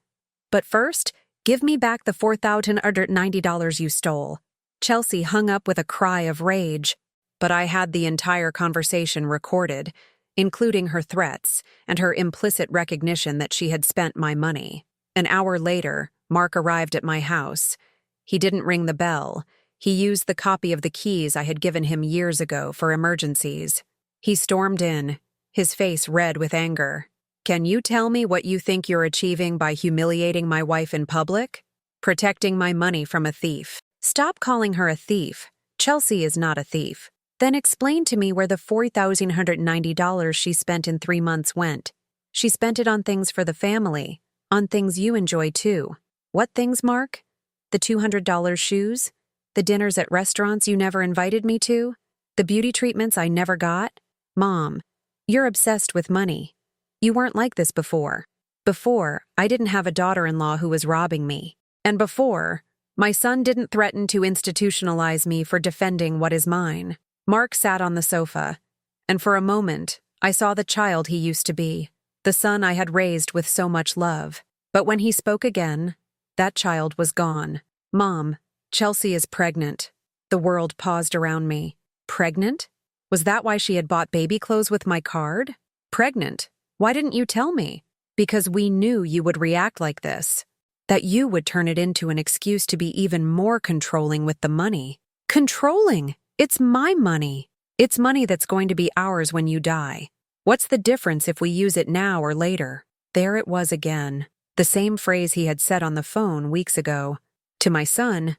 But first, give me back the $4,190 you stole. Chelsea hung up with a cry of rage, but I had the entire conversation recorded, including her threats and her implicit recognition that she had spent my money. An hour later, Mark arrived at my house. He didn't ring the bell. He used the copy of the keys I had given him years ago for emergencies. He stormed in, his face red with anger. Can you tell me what you think you're achieving by humiliating my wife in public? Protecting my money from a thief. Stop calling her a thief. Chelsea is not a thief. Then explain to me where the $4,190 she spent in 3 months went. She spent it on things for the family, on things you enjoy too. What things, Mark? The $200 shoes? The dinners at restaurants you never invited me to? The beauty treatments I never got? Mom, you're obsessed with money. You weren't like this before. Before, I didn't have a daughter-in-law who was robbing me. And before, my son didn't threaten to institutionalize me for defending what is mine. Mark sat on the sofa, and for a moment, I saw the child he used to be, the son I had raised with so much love. But when he spoke again, that child was gone. Mom, Chelsea is pregnant. The world paused around me. Pregnant? Was that why she had bought baby clothes with my card? Pregnant? Why didn't you tell me? Because we knew you would react like this. That you would turn it into an excuse to be even more controlling with the money. Controlling? It's my money. It's money that's going to be ours when you die. What's the difference if we use it now or later? There it was again. The same phrase he had said on the phone weeks ago. To my son,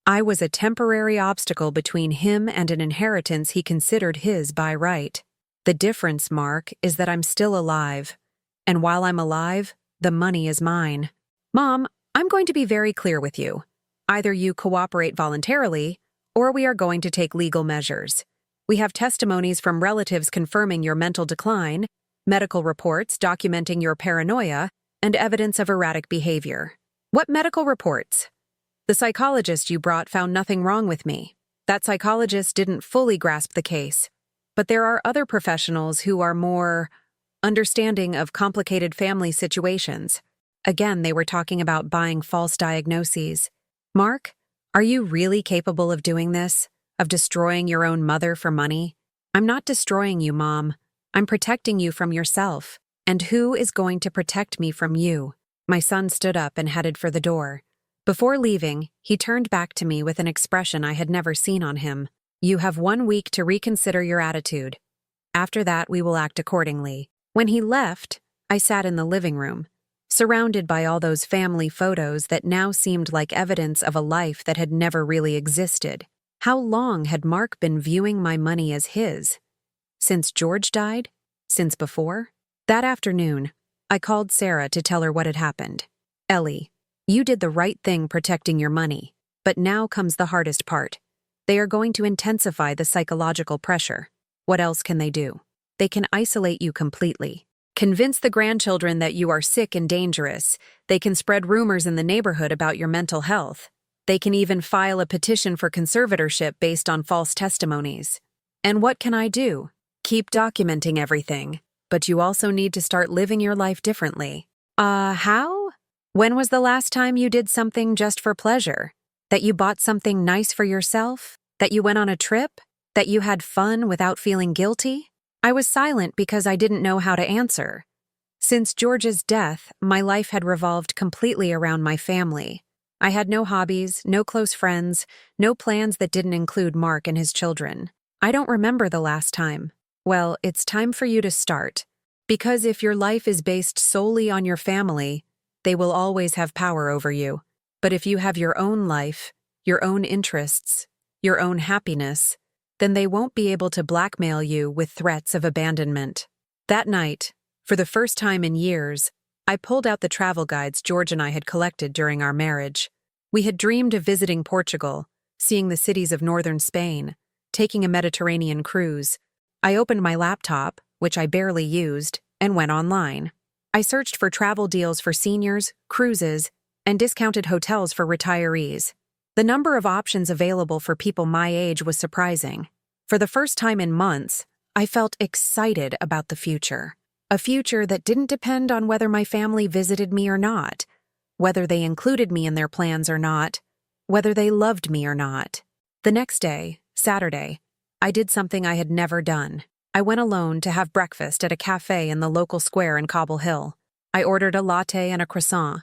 I was a temporary obstacle between him and an inheritance he considered his by right. The difference, Mark, is that I'm still alive. And while I'm alive, the money is mine. Mom, I'm going to be very clear with you. Either you cooperate voluntarily, or we are going to take legal measures. We have testimonies from relatives confirming your mental decline, medical reports documenting your paranoia, and evidence of erratic behavior. What medical reports? The psychologist you brought found nothing wrong with me. That psychologist didn't fully grasp the case. But there are other professionals who are more understanding of complicated family situations. Again, they were talking about buying false diagnoses. Mark, are you really capable of doing this? Of destroying your own mother for money? I'm not destroying you, Mom. I'm protecting you from yourself. And who is going to protect me from you? My son stood up and headed for the door. Before leaving, he turned back to me with an expression I had never seen on him. You have 1 week to reconsider your attitude. After that, we will act accordingly. When he left, I sat in the living room, surrounded by all those family photos that now seemed like evidence of a life that had never really existed. How long had Mark been viewing my money as his? Since George died? Since before? That afternoon, I called Sarah to tell her what had happened. Ellie, you did the right thing protecting your money, but now comes the hardest part. They are going to intensify the psychological pressure. What else can they do? They can isolate you completely. Convince the grandchildren that you are sick and dangerous. They can spread rumors in the neighborhood about your mental health. They can even file a petition for conservatorship based on false testimonies. And what can I do? Keep documenting everything. But you also need to start living your life differently. How? When was the last time you did something just for pleasure? That you bought something nice for yourself? That you went on a trip? That you had fun without feeling guilty? I was silent because I didn't know how to answer. Since George's death, my life had revolved completely around my family. I had no hobbies, no close friends, no plans that didn't include Mark and his children. I don't remember the last time. Well, it's time for you to start. Because if your life is based solely on your family, they will always have power over you. But if you have your own life, your own interests, your own happiness, then they won't be able to blackmail you with threats of abandonment. That night, for the first time in years, I pulled out the travel guides George and I had collected during our marriage. We had dreamed of visiting Portugal, seeing the cities of northern Spain, taking a Mediterranean cruise. I opened my laptop, which I barely used, and went online. I searched for travel deals for seniors, cruises, and discounted hotels for retirees. The number of options available for people my age was surprising. For the first time in months, I felt excited about the future. A future that didn't depend on whether my family visited me or not, whether they included me in their plans or not, whether they loved me or not. The next day, Saturday, I did something I had never done. I went alone to have breakfast at a cafe in the local square in Cobble Hill. I ordered a latte and a croissant,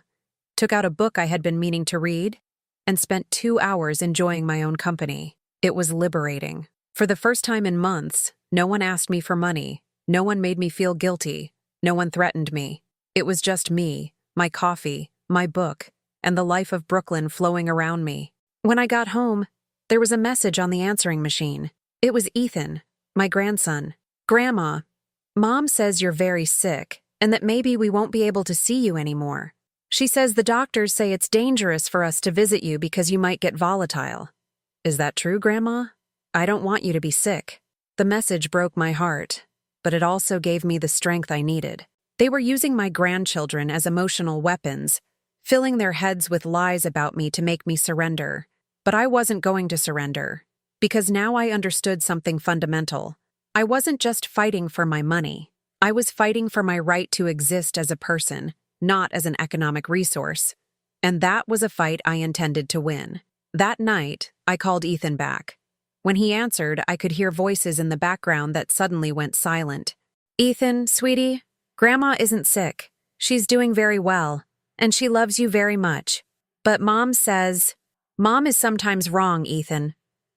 took out a book I had been meaning to read, and spent 2 hours enjoying my own company. It was liberating. For the first time in months, no one asked me for money. No one made me feel guilty. No one threatened me. It was just me, my coffee, my book, and the life of Brooklyn flowing around me. When I got home, there was a message on the answering machine. It was Ethan, my grandson. "Grandma, Mom says you're very sick and that maybe we won't be able to see you anymore. She says the doctors say it's dangerous for us to visit you because you might get volatile. Is that true, Grandma? I don't want you to be sick." The message broke my heart, but it also gave me the strength I needed. They were using my grandchildren as emotional weapons, filling their heads with lies about me to make me surrender. But I wasn't going to surrender, because now I understood something fundamental. I wasn't just fighting for my money. I was fighting for my right to exist as a person, not as an economic resource. And that was a fight I intended to win. That night, I called Ethan back. When he answered, I could hear voices in the background that suddenly went silent. "Ethan, sweetie, Grandma isn't sick. She's doing very well, and she loves you very much. But Mom says..." "Mom is sometimes wrong, Ethan.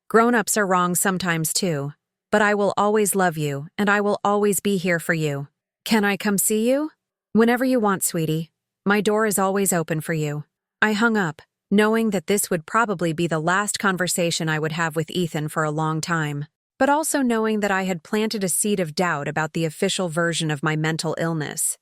Grown-ups are wrong sometimes too. But I will always love you, and I will always be here for you. Can I come see you?" "Whenever you want, sweetie. My door is always open for you." I hung up, knowing that this would probably be the last conversation I would have with Ethan for a long time, but also knowing that I had planted a seed of doubt about the official version of my mental illness.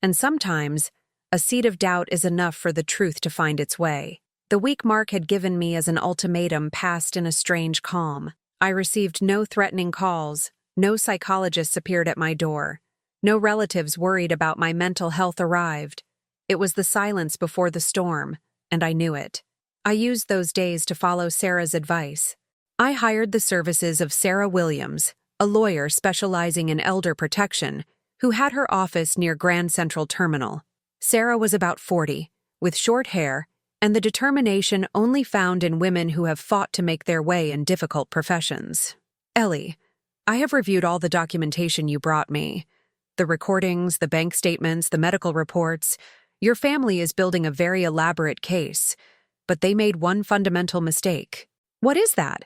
And sometimes, a seed of doubt is enough for the truth to find its way. The week Mark had given me as an ultimatum passed in a strange calm. I received no threatening calls, no psychologists appeared at my door, no relatives worried about my mental health arrived. It was the silence before the storm, and I knew it. I used those days to follow Sarah's advice. I hired the services of Sarah Williams, a lawyer specializing in elder protection, who had her office near Grand Central Terminal. Sarah was about 40, with short hair, and the determination only found in women who have fought to make their way in difficult professions. "Ellie, I have reviewed all the documentation you brought me. The recordings, the bank statements, the medical reports. Your family is building a very elaborate case, but they made one fundamental mistake." "What is that?"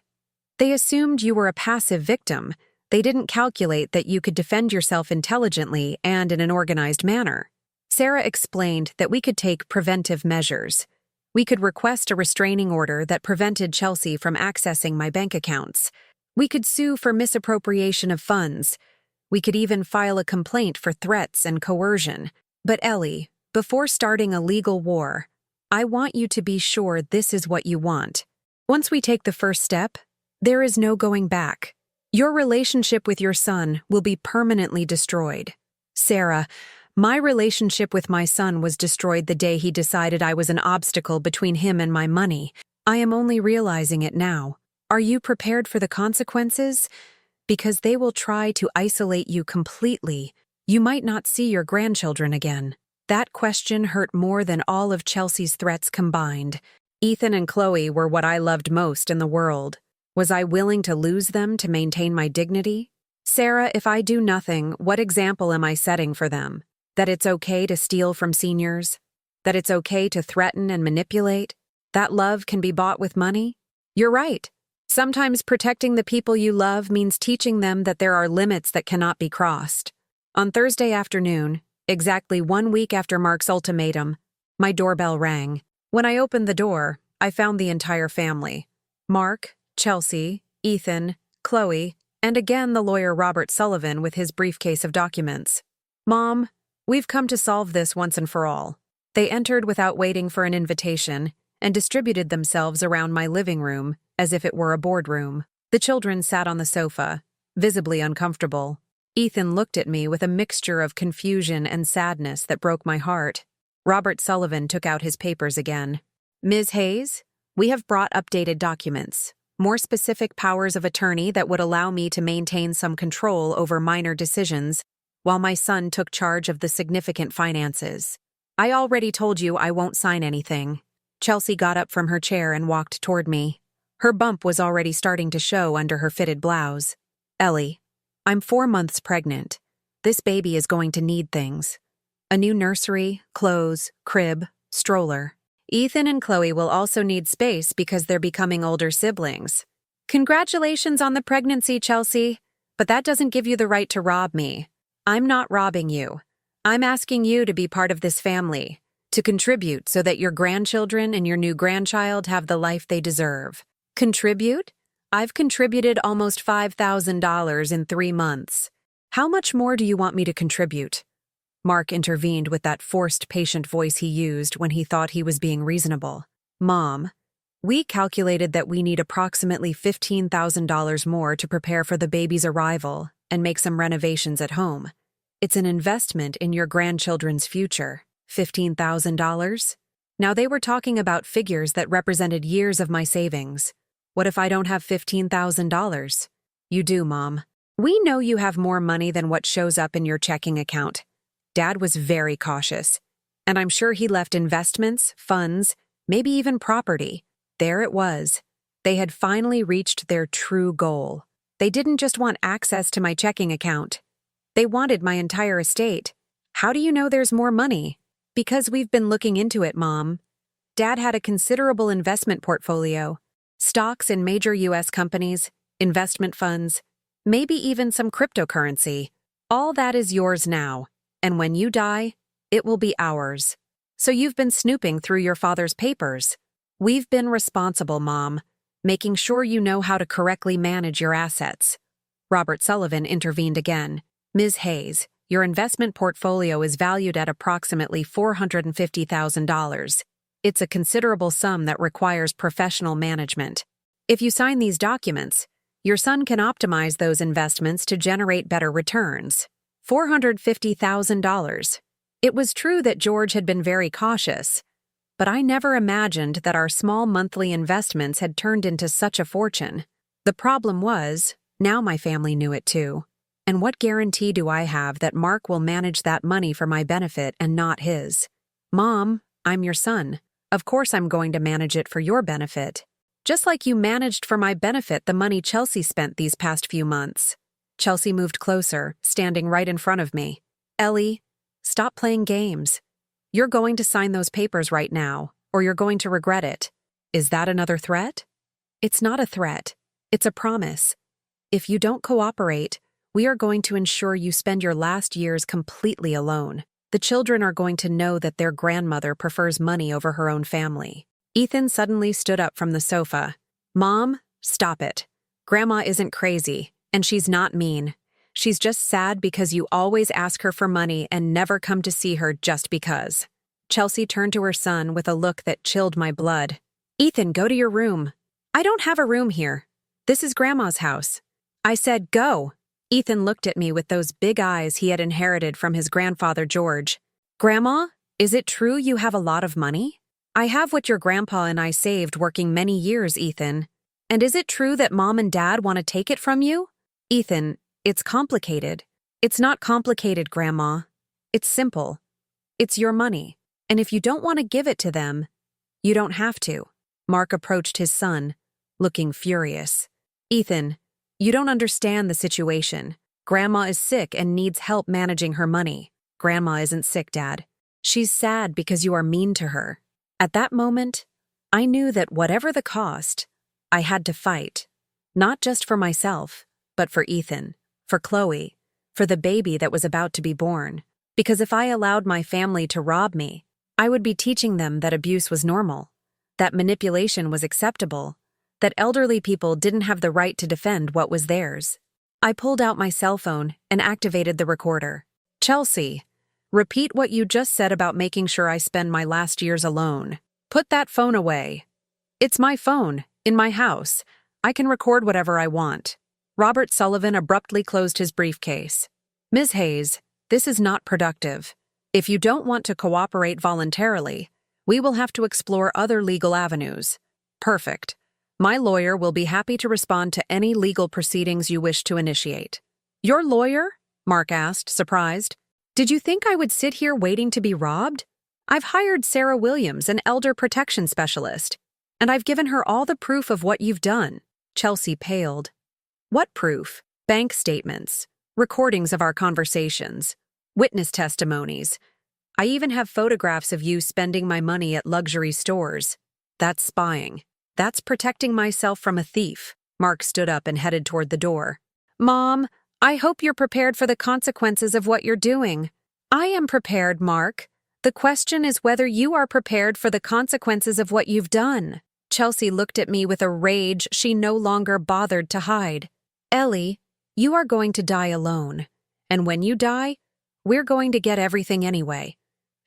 "They assumed you were a passive victim. They didn't calculate that you could defend yourself intelligently and in an organized manner." Sarah explained that we could take preventive measures. We could request a restraining order that prevented Chelsea from accessing my bank accounts. We could sue for misappropriation of funds. We could even file a complaint for threats and coercion. But Ellie, before starting a legal war, I want you to be sure this is what you want. Once we take the first step, there is no going back. Your relationship with your son will be permanently destroyed. Sarah, my relationship with my son was destroyed the day he decided I was an obstacle between him and my money. I am only realizing it now. Are you prepared for the consequences? Because they will try to isolate you completely. You might not see your grandchildren again. That question hurt more than all of Chelsea's threats combined. Ethan and Chloe were what I loved most in the world. Was I willing to lose them to maintain my dignity? Sarah, if I do nothing, what example am I setting for them? That it's okay to steal from seniors? That it's okay to threaten and manipulate? That love can be bought with money? You're right. Sometimes protecting the people you love means teaching them that there are limits that cannot be crossed. On Thursday afternoon, exactly 1 week after Mark's ultimatum, my doorbell rang. When I opened the door, I found the entire family. Mark, Chelsea, Ethan, Chloe, and again the lawyer Robert Sullivan with his briefcase of documents. "Mom, we've come to solve this once and for all." They entered without waiting for an invitation and distributed themselves around my living room as if it were a boardroom. The children sat on the sofa, visibly uncomfortable. Ethan looked at me with a mixture of confusion and sadness that broke my heart. Robert Sullivan took out his papers again. "Ms. Hayes, we have brought updated documents. more specific powers of attorney that would allow me to maintain some control over minor decisions, while my son took charge of the significant finances. I already told you I won't sign anything. Chelsea got up from her chair and walked toward me. Her bump was already starting to show under her fitted blouse. Ellie, I'm 4 months pregnant. This baby is going to need things. A new nursery, clothes, crib, stroller. Ethan and Chloe will also need space because they're becoming older siblings. Congratulations on the pregnancy, Chelsea, but that doesn't give you the right to rob me. I'm not robbing you. I'm asking you to be part of this family, to contribute so that your grandchildren and your new grandchild have the life they deserve. Contribute? I've contributed almost $5,000 in 3 months. How much more do you want me to contribute? Mark intervened with that forced patient voice he used when he thought he was being reasonable. Mom, we calculated that we need approximately $15,000 more to prepare for the baby's arrival and make some renovations at home. It's an investment in your grandchildren's future. $15,000? Now they were talking about figures that represented years of my savings. What if I don't have $15,000? You do, Mom. We know you have more money than what shows up in your checking account. Dad was very cautious, and I'm sure he left investments, funds, maybe even property. There it was. They had finally reached their true goal. They didn't just want access to my checking account. They wanted my entire estate. How do you know there's more money? Because we've been looking into it, Mom. Dad had a considerable investment portfolio. Stocks in major U.S. companies, investment funds, maybe even some cryptocurrency. All that is yours now. And when you die, it will be ours. So you've been snooping through your father's papers. We've been responsible, Mom, making sure you know how to correctly manage your assets. Robert Sullivan intervened again. Ms. Hayes, your investment portfolio is valued at approximately $450,000. It's a considerable sum that requires professional management. If you sign these documents, your son can optimize those investments to generate better returns. $450,000. It was true that George had been very cautious, but I never imagined that our small monthly investments had turned into such a fortune. The problem was, now my family knew it too. And what guarantee do I have that Mark will manage that money for my benefit and not his? Mom, I'm your son. Of course I'm going to manage it for your benefit. Just like you managed for my benefit the money Chelsea spent these past few months. Chelsea moved closer, standing right in front of me. Ellie, stop playing games. You're going to sign those papers right now, or you're going to regret it. Is that another threat? It's not a threat. It's a promise. If you don't cooperate, we are going to ensure you spend your last years completely alone. The children are going to know that their grandmother prefers money over her own family. Ethan suddenly stood up from the sofa. Mom, stop it. Grandma isn't crazy. And she's not mean. She's just sad because you always ask her for money and never come to see her just because. Chelsea turned to her son with a look that chilled my blood. Ethan, go to your room. I don't have a room here. This is Grandma's house. I said, go. Ethan looked at me with those big eyes he had inherited from his grandfather George. Grandma, is it true you have a lot of money? I have what your grandpa and I saved working many years, Ethan. And is it true that Mom and Dad want to take it from you? Ethan, it's complicated. It's not complicated, Grandma. It's simple. It's your money. And if you don't want to give it to them, you don't have to. Mark approached his son, looking furious. Ethan, you don't understand the situation. Grandma is sick and needs help managing her money. Grandma isn't sick, Dad. She's sad because you are mean to her. At that moment, I knew that whatever the cost, I had to fight. Not just for myself, but for Ethan, for Chloe, for the baby that was about to be born. Because if I allowed my family to rob me, I would be teaching them that abuse was normal, that manipulation was acceptable, that elderly people didn't have the right to defend what was theirs. I pulled out my cell phone and activated the recorder. Chelsea, repeat what you just said about making sure I spend my last years alone. Put that phone away. It's my phone, in my house. I can record whatever I want. Robert Sullivan abruptly closed his briefcase. Ms. Hayes, this is not productive. If you don't want to cooperate voluntarily, we will have to explore other legal avenues. Perfect. My lawyer will be happy to respond to any legal proceedings you wish to initiate. Your lawyer? Mark asked, surprised. Did you think I would sit here waiting to be robbed? I've hired Sarah Williams, an elder protection specialist, and I've given her all the proof of what you've done. Chelsea paled. What proof? Bank statements, recordings of our conversations, witness testimonies. I even have photographs of you spending my money at luxury stores. That's spying. That's protecting myself from a thief. Mark stood up and headed toward the door. Mom, I hope you're prepared for the consequences of what you're doing. I am prepared, Mark. The question is whether you are prepared for the consequences of what you've done. Chelsea looked at me with a rage she no longer bothered to hide. Ellie, you are going to die alone. And when you die, we're going to get everything anyway.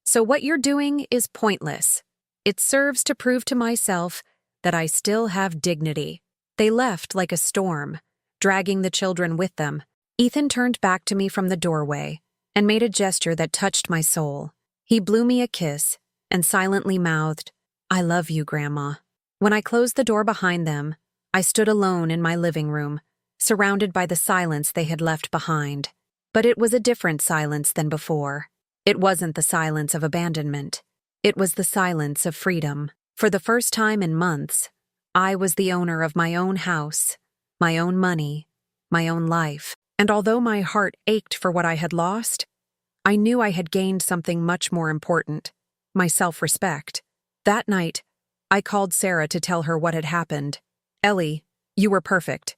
So what you're doing is pointless. It serves to prove to myself that I still have dignity. They left like a storm, dragging the children with them. Ethan turned back to me from the doorway and made a gesture that touched my soul. He blew me a kiss and silently mouthed, I love you, Grandma. When I closed the door behind them, I stood alone in my living room, surrounded by the silence they had left behind. But it was a different silence than before. It wasn't the silence of abandonment. It was the silence of freedom. For the first time in months, I was the owner of my own house, my own money, my own life. And although my heart ached for what I had lost, I knew I had gained something much more important, my self-respect. That night, I called Sarah to tell her what had happened. Ellie, you were perfect.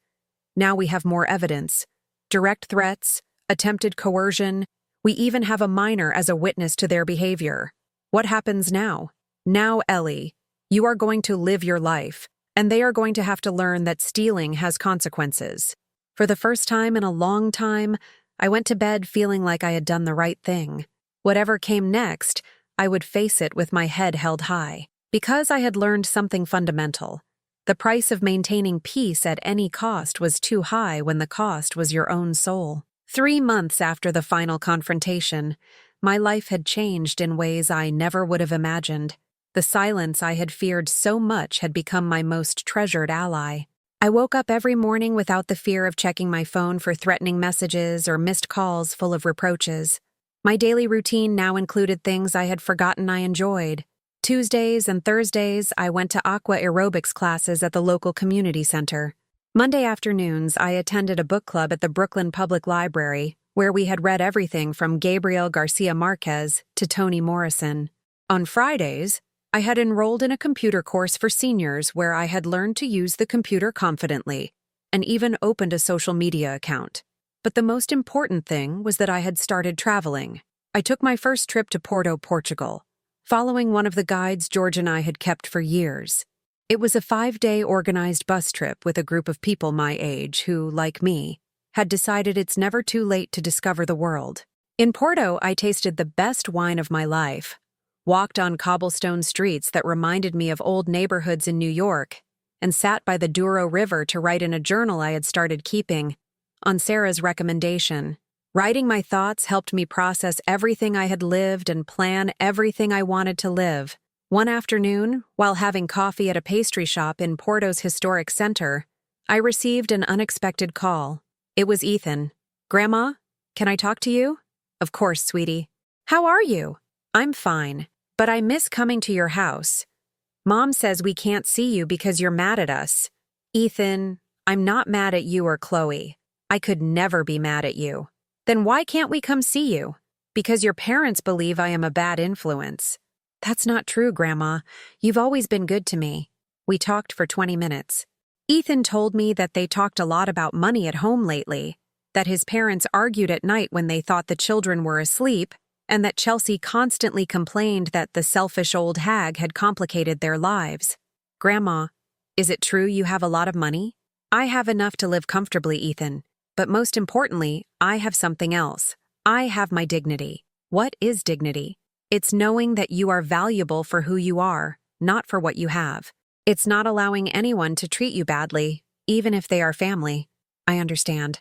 Now we have more evidence. Direct threats, attempted coercion. We even have a minor as a witness to their behavior. What happens now? Now, Ellie, you are going to live your life, and they are going to have to learn that stealing has consequences. For the first time in a long time, I went to bed feeling like I had done the right thing. Whatever came next, I would face it with my head held high. Because I had learned something fundamental. The price of maintaining peace at any cost was too high when the cost was your own soul. 3 months after the final confrontation, my life had changed in ways I never would have imagined. The silence I had feared so much had become my most treasured ally. I woke up every morning without the fear of checking my phone for threatening messages or missed calls full of reproaches. My daily routine now included things I had forgotten I enjoyed. Tuesdays and Thursdays, I went to aqua aerobics classes at the local community center. Monday afternoons, I attended a book club at the Brooklyn Public Library, where we had read everything from Gabriel Garcia Marquez to Toni Morrison. On Fridays, I had enrolled in a computer course for seniors where I had learned to use the computer confidently and even opened a social media account. But the most important thing was that I had started traveling. I took my first trip to Porto, Portugal, following one of the guides George and I had kept for years. It was a 5-day organized bus trip with a group of people my age who, like me, had decided it's never too late to discover the world. In Porto, I tasted the best wine of my life, walked on cobblestone streets that reminded me of old neighborhoods in New York, and sat by the Douro River to write in a journal I had started keeping, on Sarah's recommendation. Writing my thoughts helped me process everything I had lived and plan everything I wanted to live. One afternoon, while having coffee at a pastry shop in Porto's historic center, I received an unexpected call. It was Ethan. Grandma, can I talk to you? Of course, sweetie. How are you? I'm fine, but I miss coming to your house. Mom says we can't see you because you're mad at us. Ethan, I'm not mad at you or Chloe. I could never be mad at you. Then why can't we come see you? Because your parents believe I am a bad influence. That's not true, Grandma. You've always been good to me. We talked for 20 minutes. Ethan told me that they talked a lot about money at home lately, that his parents argued at night when they thought the children were asleep, and that Chelsea constantly complained that the selfish old hag had complicated their lives. Grandma, is it true you have a lot of money? I have enough to live comfortably, Ethan. But most importantly, I have something else. I have my dignity. What is dignity? It's knowing that you are valuable for who you are, not for what you have. It's not allowing anyone to treat you badly, even if they are family. I understand.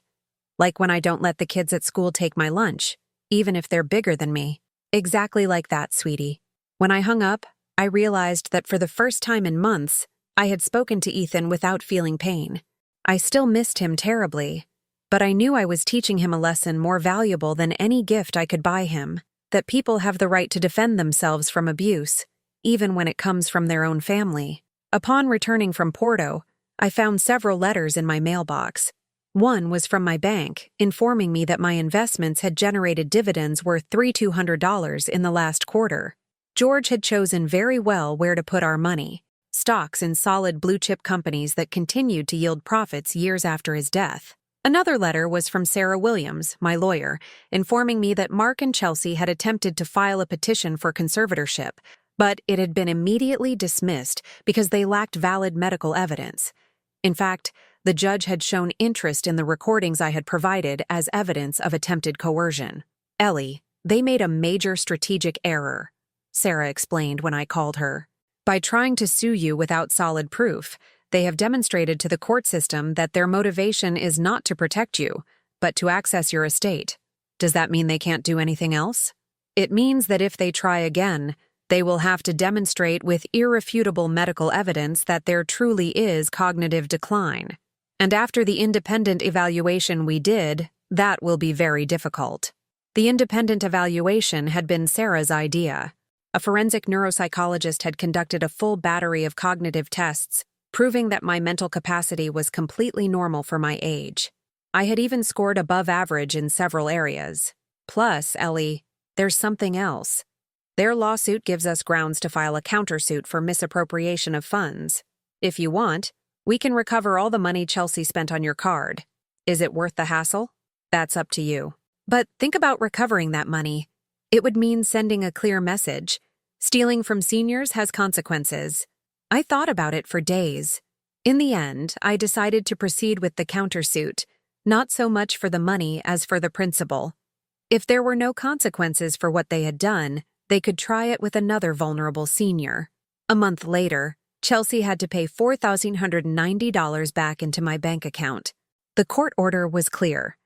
Like when I don't let the kids at school take my lunch, even if they're bigger than me. Exactly like that, sweetie. When I hung up, I realized that for the first time in months, I had spoken to Ethan without feeling pain. I still missed him terribly, but I knew I was teaching him a lesson more valuable than any gift I could buy him, that people have the right to defend themselves from abuse, even when it comes from their own family. Upon returning from Porto, I found several letters in my mailbox. One was from my bank, informing me that my investments had generated dividends worth $3,200 in the last quarter. George had chosen very well where to put our money, stocks in solid blue-chip companies that continued to yield profits years after his death. Another letter was from Sarah Williams, my lawyer, informing me that Mark and Chelsea had attempted to file a petition for conservatorship, but it had been immediately dismissed because they lacked valid medical evidence. In fact, the judge had shown interest in the recordings I had provided as evidence of attempted coercion. "Ellie, they made a major strategic error," Sarah explained when I called her. "By trying to sue you without solid proof, they have demonstrated to the court system that their motivation is not to protect you, but to access your estate. Does that mean they can't do anything else? It means that if they try again, they will have to demonstrate with irrefutable medical evidence that there truly is cognitive decline. And after the independent evaluation we did, that will be very difficult." The independent evaluation had been Sarah's idea. A forensic neuropsychologist had conducted a full battery of cognitive tests, proving that my mental capacity was completely normal for my age. I had even scored above average in several areas. Plus, Ellie, there's something else. Their lawsuit gives us grounds to file a countersuit for misappropriation of funds. If you want, we can recover all the money Chelsea spent on your card. Is it worth the hassle? That's up to you. But think about recovering that money. It would mean sending a clear message. Stealing from seniors has consequences. I thought about it for days. In the end, I decided to proceed with the countersuit, not so much for the money as for the principle. If there were no consequences for what they had done, they could try it with another vulnerable senior. A month later, Chelsea had to pay $4,190 back into my bank account. The court order was clear.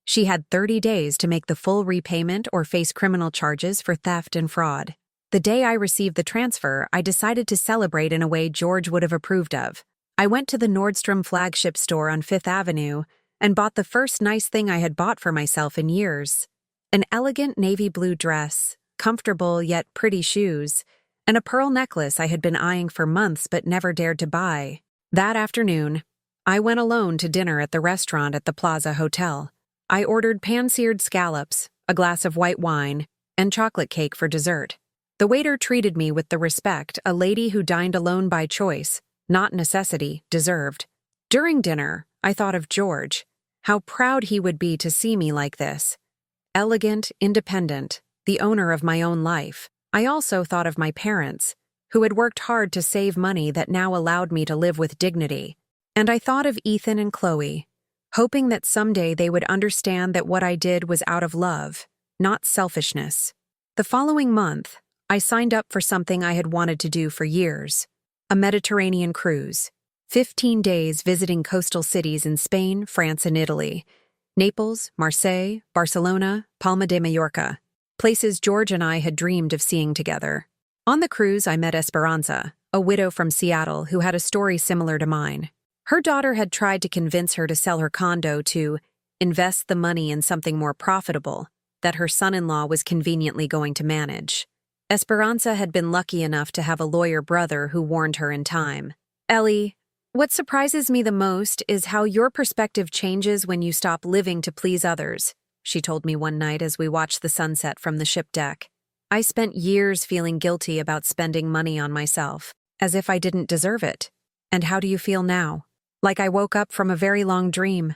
She had 30 days to make the full repayment or face criminal charges for theft and fraud. The day I received the transfer, I decided to celebrate in a way George would have approved of. I went to the Nordstrom flagship store on Fifth Avenue and bought the first nice thing I had bought for myself in years. An elegant navy blue dress, comfortable yet pretty shoes, and a pearl necklace I had been eyeing for months but never dared to buy. That afternoon, I went alone to dinner at the restaurant at the Plaza Hotel. I ordered pan-seared scallops, a glass of white wine, and chocolate cake for dessert. The waiter treated me with the respect a lady who dined alone by choice, not necessity, deserved. During dinner, I thought of George, how proud he would be to see me like this. Elegant, independent, the owner of my own life. I also thought of my parents, who had worked hard to save money that now allowed me to live with dignity. And I thought of Ethan and Chloe, hoping that someday they would understand that what I did was out of love, not selfishness. The following month, I signed up for something I had wanted to do for years, a Mediterranean cruise. 15 days visiting coastal cities in Spain, France, and Italy. Naples, Marseille, Barcelona, Palma de Mallorca. Places George and I had dreamed of seeing together. On the cruise, I met Esperanza, a widow from Seattle who had a story similar to mine. Her daughter had tried to convince her to sell her condo to invest the money in something more profitable that her son-in-law was conveniently going to manage. Esperanza had been lucky enough to have a lawyer brother who warned her in time. "Ellie, what surprises me the most is how your perspective changes when you stop living to please others," she told me one night as we watched the sunset from the ship deck. "I spent years feeling guilty about spending money on myself, as if I didn't deserve it. And how do you feel now? Like I woke up from a very long dream.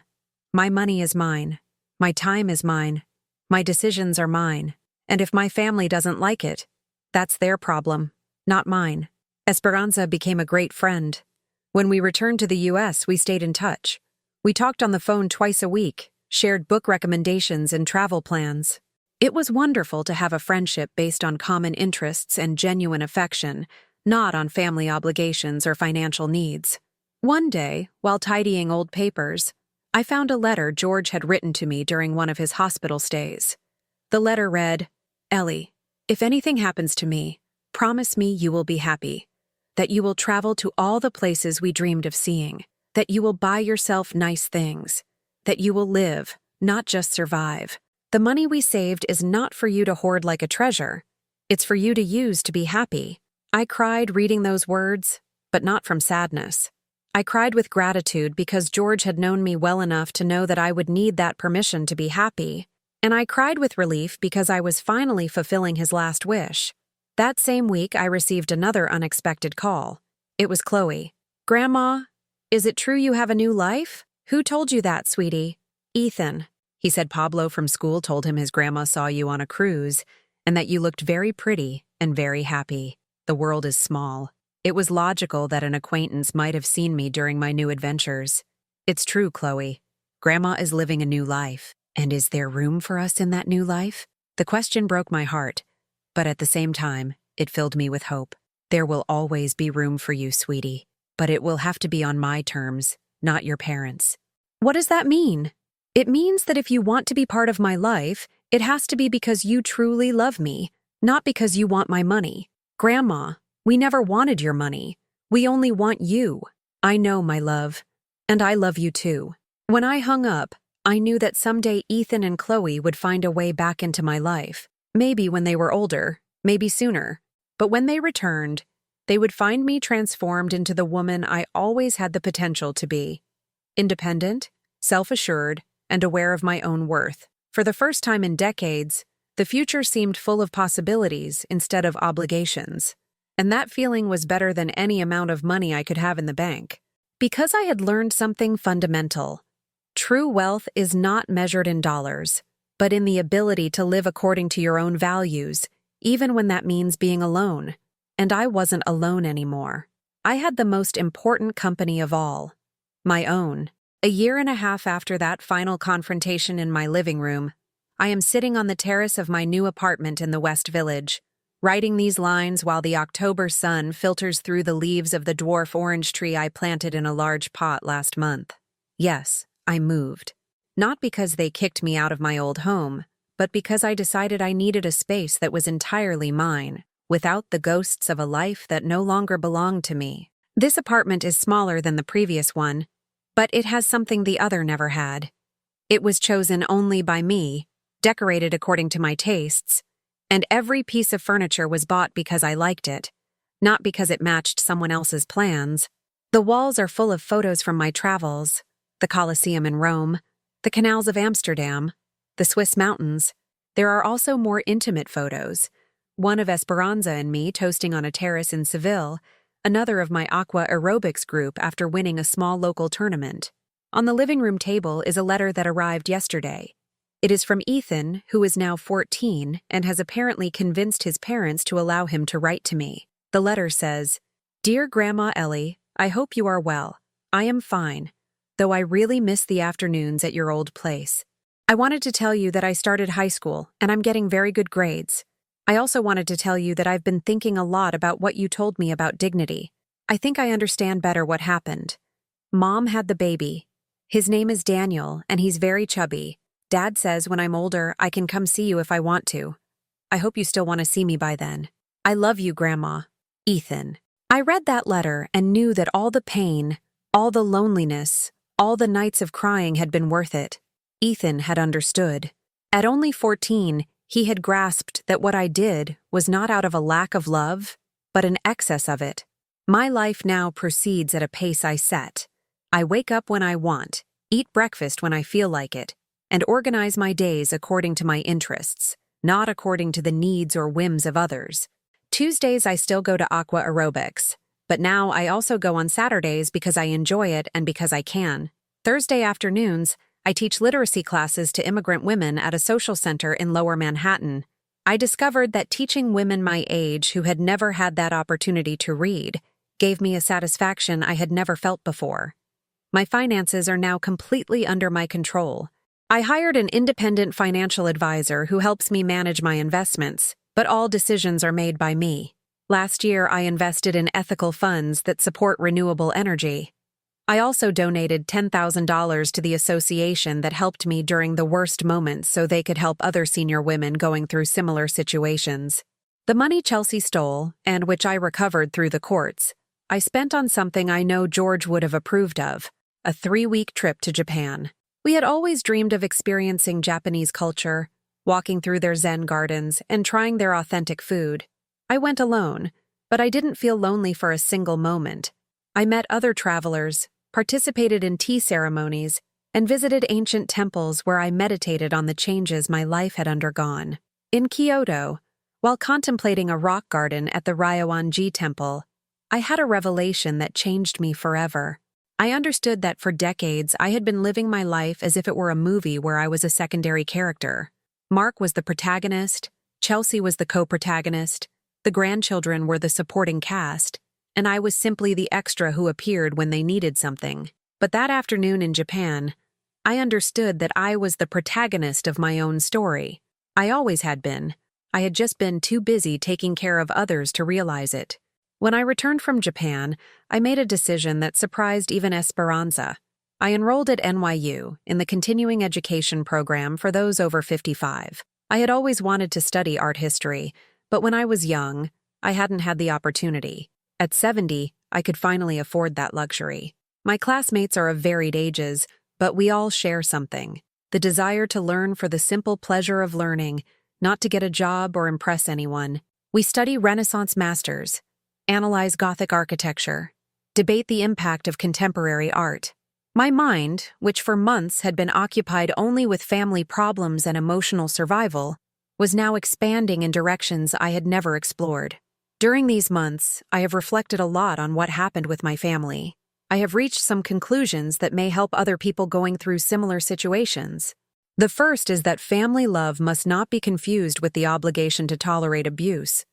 My money is mine. My time is mine. My decisions are mine. And if my family doesn't like it, that's their problem, not mine." Esperanza became a great friend. When we returned to the U.S., we stayed in touch. We talked on the phone twice a week, shared book recommendations and travel plans. It was wonderful to have a friendship based on common interests and genuine affection, not on family obligations or financial needs. One day, while tidying old papers, I found a letter George had written to me during one of his hospital stays. The letter read, "Ellie, if anything happens to me, promise me you will be happy. that you will travel to all the places we dreamed of seeing, that you will buy yourself nice things, that you will live, not just survive. The money we saved is not for you to hoard like a treasure. It's for you to use to be happy. I cried reading those words, but not from sadness. I cried with gratitude because George had known me well enough to know that I would need that permission to be happy. And I cried with relief because I was finally fulfilling his last wish. That same week, I received another unexpected call. It was Chloe. "Grandma, is it true you have a new life? Who told you that, sweetie?" "Ethan." He said Pablo from school told him his grandma saw you on a cruise and that you looked very pretty and very happy. The world is small. It was logical that an acquaintance might have seen me during my new adventures. "It's true, Chloe. Grandma is living a new life. And is there room for us in that new life?" The question broke my heart, but at the same time, it filled me with hope. "There will always be room for you, sweetie, but it will have to be on my terms, not your parents." "What does that mean?" "It means that if you want to be part of my life, it has to be because you truly love me, not because you want my money. Grandma, we never wanted your money. We only want you." "I know, my love. And I love you too." When I hung up, I knew that someday Ethan and Chloe would find a way back into my life. Maybe when they were older, maybe sooner. But when they returned, they would find me transformed into the woman I always had the potential to be. Independent, self-assured, and aware of my own worth. For the first time in decades, the future seemed full of possibilities instead of obligations. And that feeling was better than any amount of money I could have in the bank. Because I had learned something fundamental. True wealth is not measured in dollars, but in the ability to live according to your own values, even when that means being alone. And I wasn't alone anymore. I had the most important company of all. My own. A year and a half after that final confrontation in my living room, I am sitting on the terrace of my new apartment in the West Village, writing these lines while the October sun filters through the leaves of the dwarf orange tree I planted in a large pot last month. Yes, I moved. Not because they kicked me out of my old home, but because I decided I needed a space that was entirely mine, without the ghosts of a life that no longer belonged to me. This apartment is smaller than the previous one, but it has something the other never had. It was chosen only by me, decorated according to my tastes, and every piece of furniture was bought because I liked it, not because it matched someone else's plans. The walls are full of photos from my travels, the Colosseum in Rome, the canals of Amsterdam, the Swiss mountains. There are also more intimate photos, one of Esperanza and me toasting on a terrace in Seville, another of my aqua aerobics group after winning a small local tournament. On the living room table is a letter that arrived yesterday. It is from Ethan, who is now 14 and has apparently convinced his parents to allow him to write to me. The letter says, "Dear Grandma Ellie, I hope you are well. I am fine, though I really miss the afternoons at your old place. I wanted to tell you that I started high school and I'm getting very good grades. I also wanted to tell you that I've been thinking a lot about what you told me about dignity. I think I understand better what happened. Mom had the baby. His name is Daniel, and he's very chubby. Dad says when I'm older, I can come see you if I want to. I hope you still want to see me by then. I love you, Grandma. Ethan." I read that letter and knew that all the pain, all the loneliness, all the nights of crying had been worth it. Ethan had understood. At only 14, he had grasped that what I did was not out of a lack of love, but an excess of it. My life now proceeds at a pace I set. I wake up when I want, eat breakfast when I feel like it, and organize my days according to my interests, not according to the needs or whims of others. Tuesdays I still go to aqua aerobics, but now I also go on Saturdays because I enjoy it and because I can. Thursday afternoons, I teach literacy classes to immigrant women at a social center in Lower Manhattan. I discovered that teaching women my age who had never had that opportunity to read gave me a satisfaction I had never felt before. My finances are now completely under my control. I hired an independent financial advisor who helps me manage my investments, but all decisions are made by me. Last year, I invested in ethical funds that support renewable energy. I also donated $10,000 to the association that helped me during the worst moments so they could help other senior women going through similar situations. The money Chelsea stole, and which I recovered through the courts, I spent on something I know George would have approved of, a 3-week trip to Japan. We had always dreamed of experiencing Japanese culture, walking through their Zen gardens, and trying their authentic food. I went alone, but I didn't feel lonely for a single moment. I met other travelers, participated in tea ceremonies, and visited ancient temples where I meditated on the changes my life had undergone. In Kyoto, while contemplating a rock garden at the Ryoan-ji Temple, I had a revelation that changed me forever. I understood that for decades I had been living my life as if it were a movie where I was a secondary character. Mark was the protagonist, Chelsea was the co-protagonist, the grandchildren were the supporting cast, and I was simply the extra who appeared when they needed something. But that afternoon in Japan, I understood that I was the protagonist of my own story. I always had been. I had just been too busy taking care of others to realize it. When I returned from Japan, I made a decision that surprised even Esperanza. I enrolled at NYU in the continuing education program for those over 55. I had always wanted to study art history, but when I was young, I hadn't had the opportunity. At 70, I could finally afford that luxury. My classmates are of varied ages, but we all share something: the desire to learn for the simple pleasure of learning, not to get a job or impress anyone. We study Renaissance masters, analyze Gothic architecture, debate the impact of contemporary art. My mind, which for months had been occupied only with family problems and emotional survival, was now expanding in directions I had never explored. During these months, I have reflected a lot on what happened with my family. I have reached some conclusions that may help other people going through similar situations. The first is that family love must not be confused with the obligation to tolerate abuse.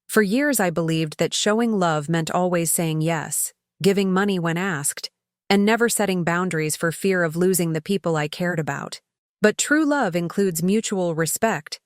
For years I believed that showing love meant always saying yes, giving money when asked, and never setting boundaries for fear of losing the people I cared about. But true love includes mutual respect,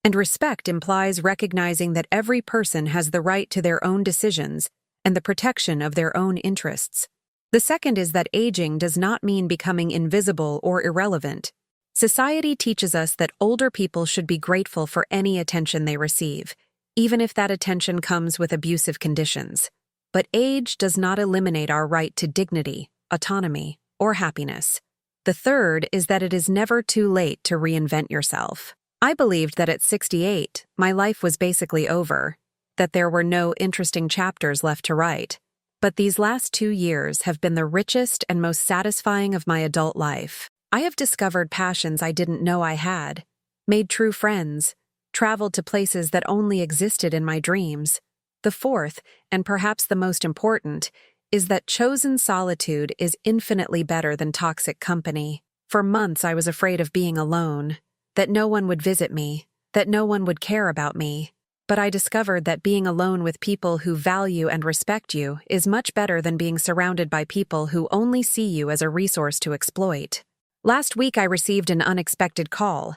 and respect implies recognizing that every person has the right to their own decisions and the protection of their own interests. The second is that aging does not mean becoming invisible or irrelevant. Society teaches us that older people should be grateful for any attention they receive, even if that attention comes with abusive conditions. But age does not eliminate our right to dignity, autonomy, or happiness. The third is that it is never too late to reinvent yourself. I believed that at 68, my life was basically over, that there were no interesting chapters left to write. But these last 2 years have been the richest and most satisfying of my adult life. I have discovered passions I didn't know I had, made true friends, traveled to places that only existed in my dreams. The fourth, and perhaps the most important, is that chosen solitude is infinitely better than toxic company. For months I was afraid of being alone, that no one would visit me, that no one would care about me. But I discovered that being alone with people who value and respect you is much better than being surrounded by people who only see you as a resource to exploit. Last week I received an unexpected call.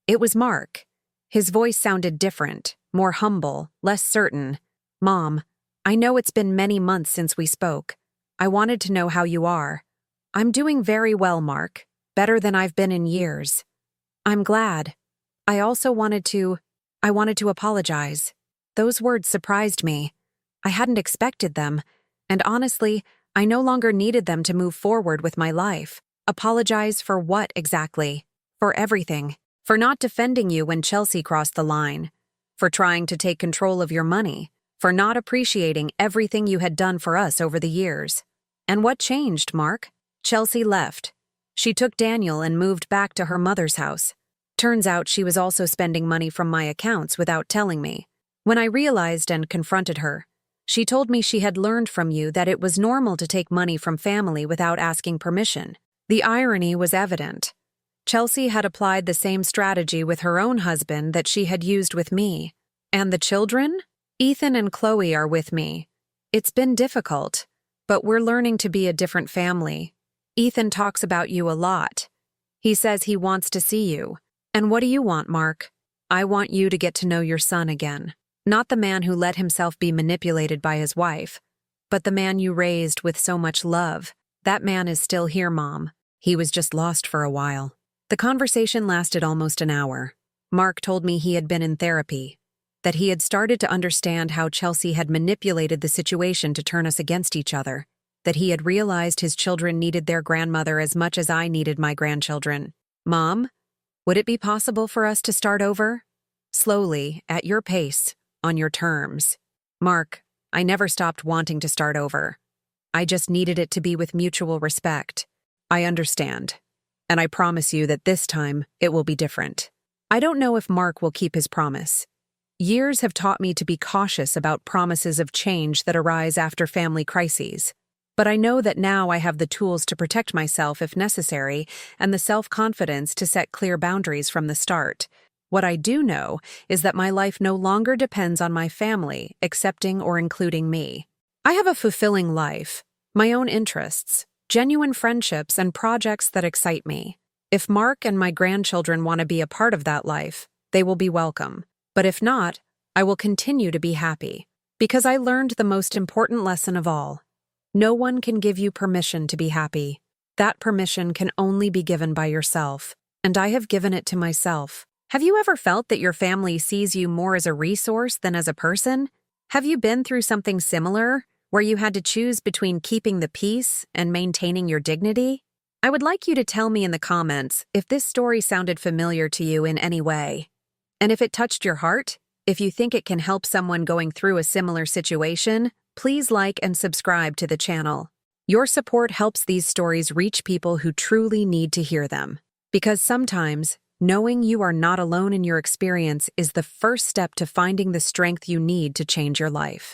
It was Mark. His voice sounded different, more humble, less certain. "Mom, I know it's been many months since we spoke. I wanted to know how you are." "I'm doing very well, Mark. Better than I've been in years." "I'm glad. I wanted to apologize." Those words surprised me. I hadn't expected them, and honestly, I no longer needed them to move forward with my life. Apologize for what exactly? For everything. For not defending you when Chelsea crossed the line. For trying to take control of your money. For not appreciating everything you had done for us over the years. And what changed, Mark? Chelsea left. She took Daniel and moved back to her mother's house. Turns out she was also spending money from my accounts without telling me. When I realized and confronted her, she told me she had learned from you that it was normal to take money from family without asking permission. The irony was evident. Chelsea had applied the same strategy with her own husband that she had used with me. And the children? Ethan and Chloe are with me. It's been difficult, but we're learning to be a different family. Ethan talks about you a lot. He says he wants to see you. And what do you want, Mark? I want you to get to know your son again. Not the man who let himself be manipulated by his wife, but the man you raised with so much love. That man is still here, Mom. He was just lost for a while. The conversation lasted almost an hour. Mark told me he had been in therapy. that he had started to understand how Chelsea had manipulated the situation to turn us against each other, that he had realized his children needed their grandmother as much as I needed my grandchildren. Mom, would it be possible for us to start over? Slowly, at your pace, on your terms. Mark, I never stopped wanting to start over. I just needed it to be with mutual respect. I understand. And I promise you that this time, it will be different. I don't know if Mark will keep his promise. Years have taught me to be cautious about promises of change that arise after family crises. But I know that now I have the tools to protect myself if necessary and the self-confidence to set clear boundaries from the start. What I do know is that my life no longer depends on my family accepting or including me. I have a fulfilling life, my own interests, genuine friendships, and projects that excite me. If Mark and my grandchildren want to be a part of that life, they will be welcome. But if not, I will continue to be happy. Because I learned the most important lesson of all. No one can give you permission to be happy. That permission can only be given by yourself. And I have given it to myself. Have you ever felt that your family sees you more as a resource than as a person? Have you been through something similar, where you had to choose between keeping the peace and maintaining your dignity? I would like you to tell me in the comments if this story sounded familiar to you in any way. And if it touched your heart, if you think it can help someone going through a similar situation, please like and subscribe to the channel. Your support helps these stories reach people who truly need to hear them. Because sometimes, knowing you are not alone in your experience is the first step to finding the strength you need to change your life.